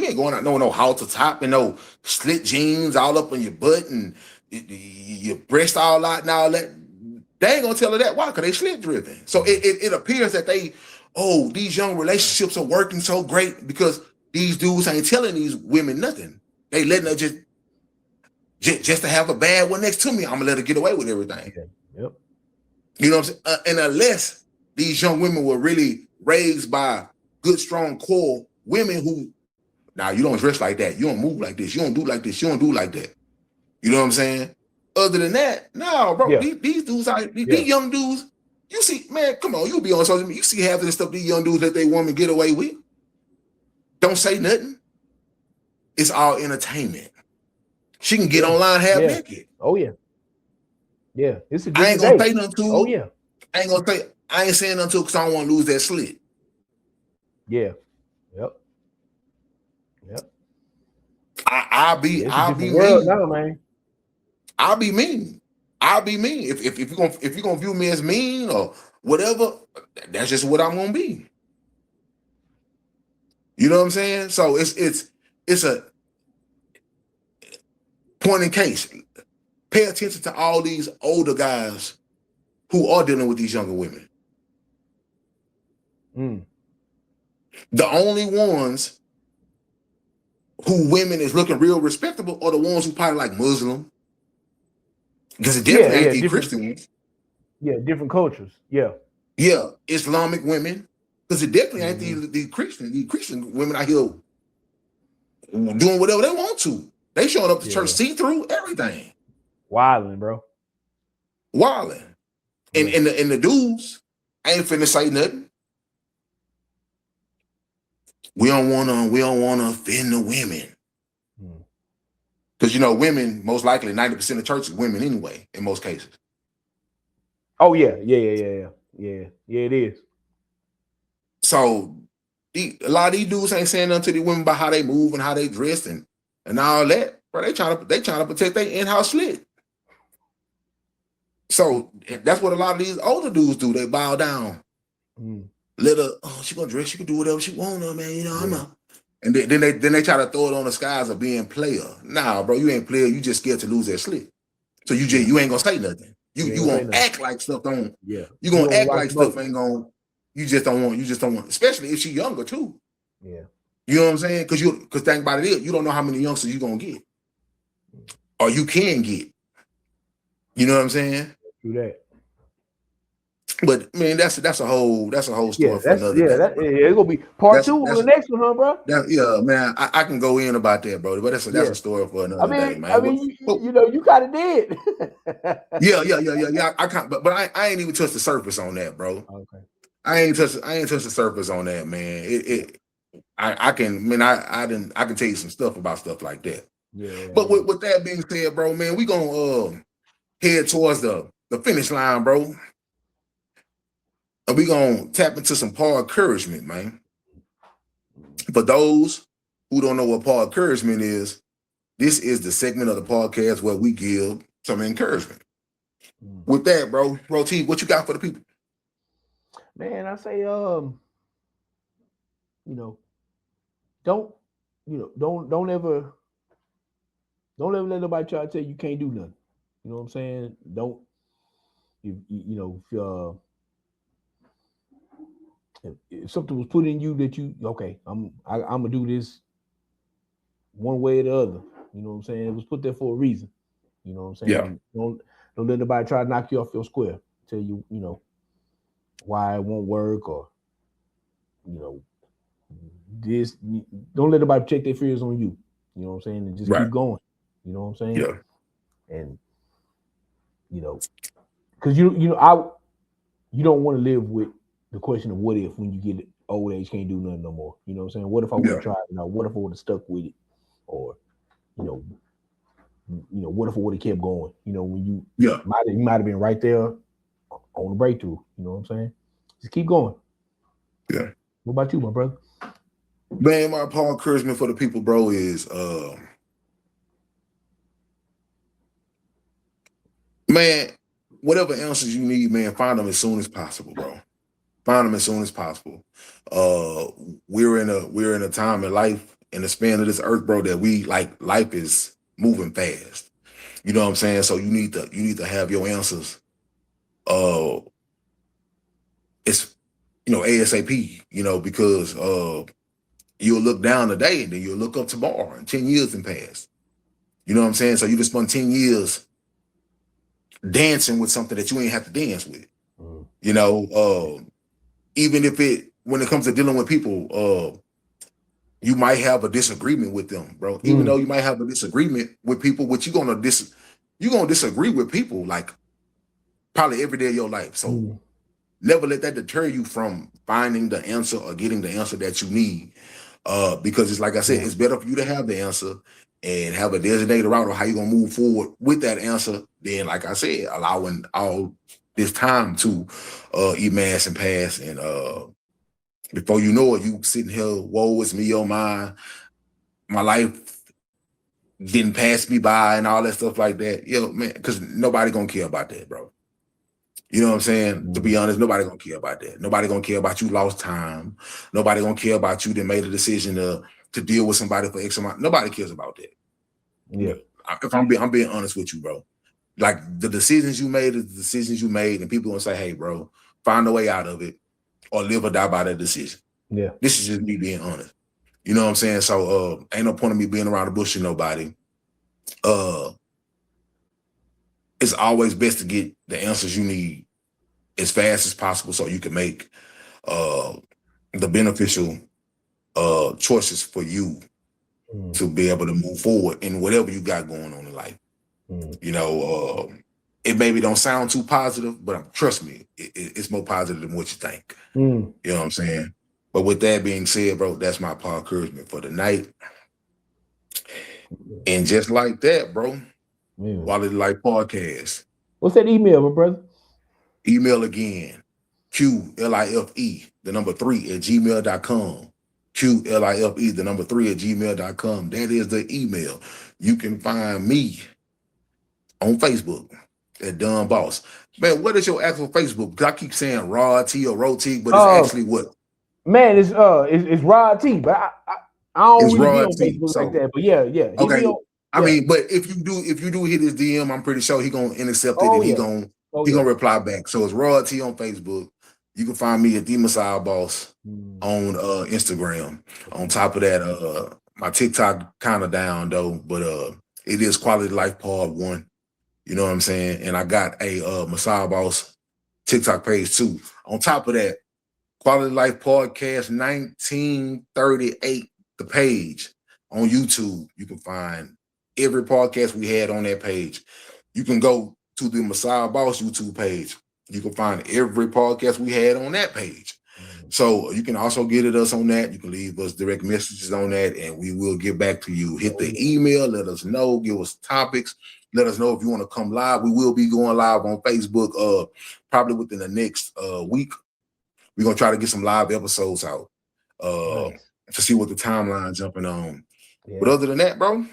ain't going out no halter top and no slit jeans all up on your butt and your breast all out and all that. They ain't gonna tell her that. Why? Because they slit driven. So it appears that these young relationships are working so great because these dudes ain't telling these women nothing. They letting her just to have a bad one next to me, I'm gonna let her get away with everything. Yep. You know what I'm saying? And unless these young women were really raised by good, strong core women who, now you don't dress like that, you don't move like this, you don't do like this, you don't do like that. You know what I'm saying? Other than that, no, bro. These dudes these young dudes, You see, man, come on, you be on social media. You see half of the stuff these young dudes let their woman get away with. Don't say nothing. It's all entertainment. She can get online half naked. Oh yeah. Yeah, it's a I ain't different gonna day. say nothing to Oh her. yeah. I ain't saying nothing to her because I don't want to lose that slit. Yeah. Yep. Yep. I'll be It's a different mean. world now, man. I'll be mean. If you're gonna view me as mean or whatever, that's just what I'm gonna be. You know what I'm saying? So it's a point in case. Pay attention to all these older guys who are dealing with these younger women. The only ones who women is looking real respectable are the ones who probably like Muslim. Because it definitely ain't the Christian ones. Yeah, different cultures. Yeah. Yeah, Islamic women. Because it definitely ain't the Christian women out here doing whatever they want to. They showing up to church see-through everything. Wilding, bro. Wilding. And the dudes ain't finna say nothing. We don't wanna offend the women. Because you know, women, most likely 90% of church is women anyway, in most cases. Oh yeah. Yeah, it is. So a lot of these dudes ain't saying nothing to the women about how they move and how they dress and all that. Bro, they trying to protect their in-house slit. So that's what a lot of these older dudes do. They bow down. Let her, she gonna dress, she can do whatever she want, man. You know, and then they try to throw it on the skies of being player. Nah, bro, you ain't player. You just scared to lose that slit. So you ain't gonna say nothing. You gonna act like stuff don't. Yeah. You gonna act like stuff ain't gonna. You just don't want. Especially if she younger too. Yeah. You know what I'm saying? Because think about it, you don't know how many youngsters you gonna get, or you can get. You know what I'm saying? Do that. But man, that's a whole story for another day. It's gonna be part 2 on the next one, huh, bro? Man, I can go in about that, bro. But that's a story for another day, man. I mean, you know, you kind of did. yeah. I can't, but I ain't even touched the surface on that, bro. Okay. I ain't touched the surface on that, man. I can tell you some stuff about stuff like that. Yeah. But with that being said, bro, man, we gonna head towards the finish line, bro. And we gonna tap into some Paul encouragement, man. For those who don't know what Paul encouragement is, this is the segment of the podcast where we give some encouragement. With that, bro, T, what you got for the people? Man, I say, you know, don't ever let nobody try to tell you can't do nothing. You know what I'm saying? Don't, if something was put in you that I'm gonna do this one way or the other. You know what I'm saying? It was put there for a reason. You know what I'm saying? Yeah. Don't let nobody try to knock you off your square. Tell you, why it won't work, or this. Don't let nobody check their fears on you. You know what I'm saying? And just keep going. You know what I'm saying? Yeah. And because you don't want to live with the question of what if when you get old age can't do nothing no more. You know what I'm saying? What if I would have tried? What if I would have stuck with it? Or what if I would have kept going? When you might have been right there on the breakthrough. You know what I'm saying? Just keep going. Yeah. What about you, my brother? Man, my Paul encouragement for the people, bro, is man, whatever answers you need, man, find them as soon as possible, bro. Find them as soon as possible. We're in a time in life, in the span of this earth, bro, that life is moving fast. You know what I'm saying? So you need to have your answers. It's ASAP. Because you'll look down today and then you'll look up tomorrow, and 10 years can pass. You know what I'm saying? So you just spend 10 years dancing with something that you ain't have to dance with. Even if when it comes to dealing with people, you might have a disagreement with them, bro. Even though you might have a disagreement with people, which you're gonna disagree with people like probably every day of your life. So never let that deter you from finding the answer or getting the answer that you need. Because it's like I said, it's better for you to have the answer and have a designated route of how you're gonna move forward with that answer than, like I said, allowing all this time to emass and pass. And before you know it, you sitting here, woe is me, oh my life didn't pass me by and all that stuff like that. You know, man, because nobody gonna care about that, bro. You know what I'm saying? To be honest, nobody gonna care about that. Nobody gonna care about you lost time. Nobody gonna care about you that made a decision to deal with somebody for X amount. Nobody cares about that. Yeah. If I'm being honest with you, bro. Like the decisions you made is the decisions you made, and people gonna say, hey, bro, find a way out of it or live or die by that decision. Yeah. This is just me being honest. You know what I'm saying? So ain't no point of me being around the bush with nobody. It's always best to get the answers you need as fast as possible so you can make the beneficial choices for you to be able to move forward in whatever you got going on in life. You know, it maybe don't sound too positive, but trust me, it's more positive than what you think. You know what I'm saying? But with that being said, bro, that's my encouragement for the night. And just like that, bro, Quality Life Podcast. What's that email, my brother? Email again, QLIFE, the number 3 at gmail.com. QLIFE, the number 3 at gmail.com. That is the email. You can find me on Facebook at Don Boss. Man, what is your actual Facebook? Because I keep saying Raw T or Roti, but it's actually what? Man, it's Rod T, but I don't really be on Facebook so, like that. But yeah. Okay. I mean, but if you do hit his DM, I'm pretty sure he gonna intercept it and he gonna reply back. So it's Raw T on Facebook. You can find me at The Messiah Boss on Instagram. On top of that, my TikTok kind of down though, but it is Quality Life Part 1. You know what I'm saying? And I got a Messiah Boss TikTok page too. On top of that, Quality Life Podcast 1938, the page on YouTube. You can find every podcast we had on that page. You can go to the Messiah Boss YouTube page. You can find every podcast we had on that page. So you can also get at us on that. You can leave us direct messages on that, and we will get back to you. Hit the email, let us know, give us topics. Let us know if you want to come live. We will be going live on Facebook probably within the next week. We're going to try to get some live episodes out to see what the timeline jumping on. Yeah. But other than that, bro,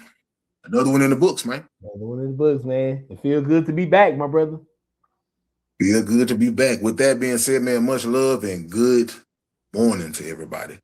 another one in the books, man. Another one in the books, man. It feels good to be back, my brother. Feel good to be back. With that being said, man, much love and good morning to everybody.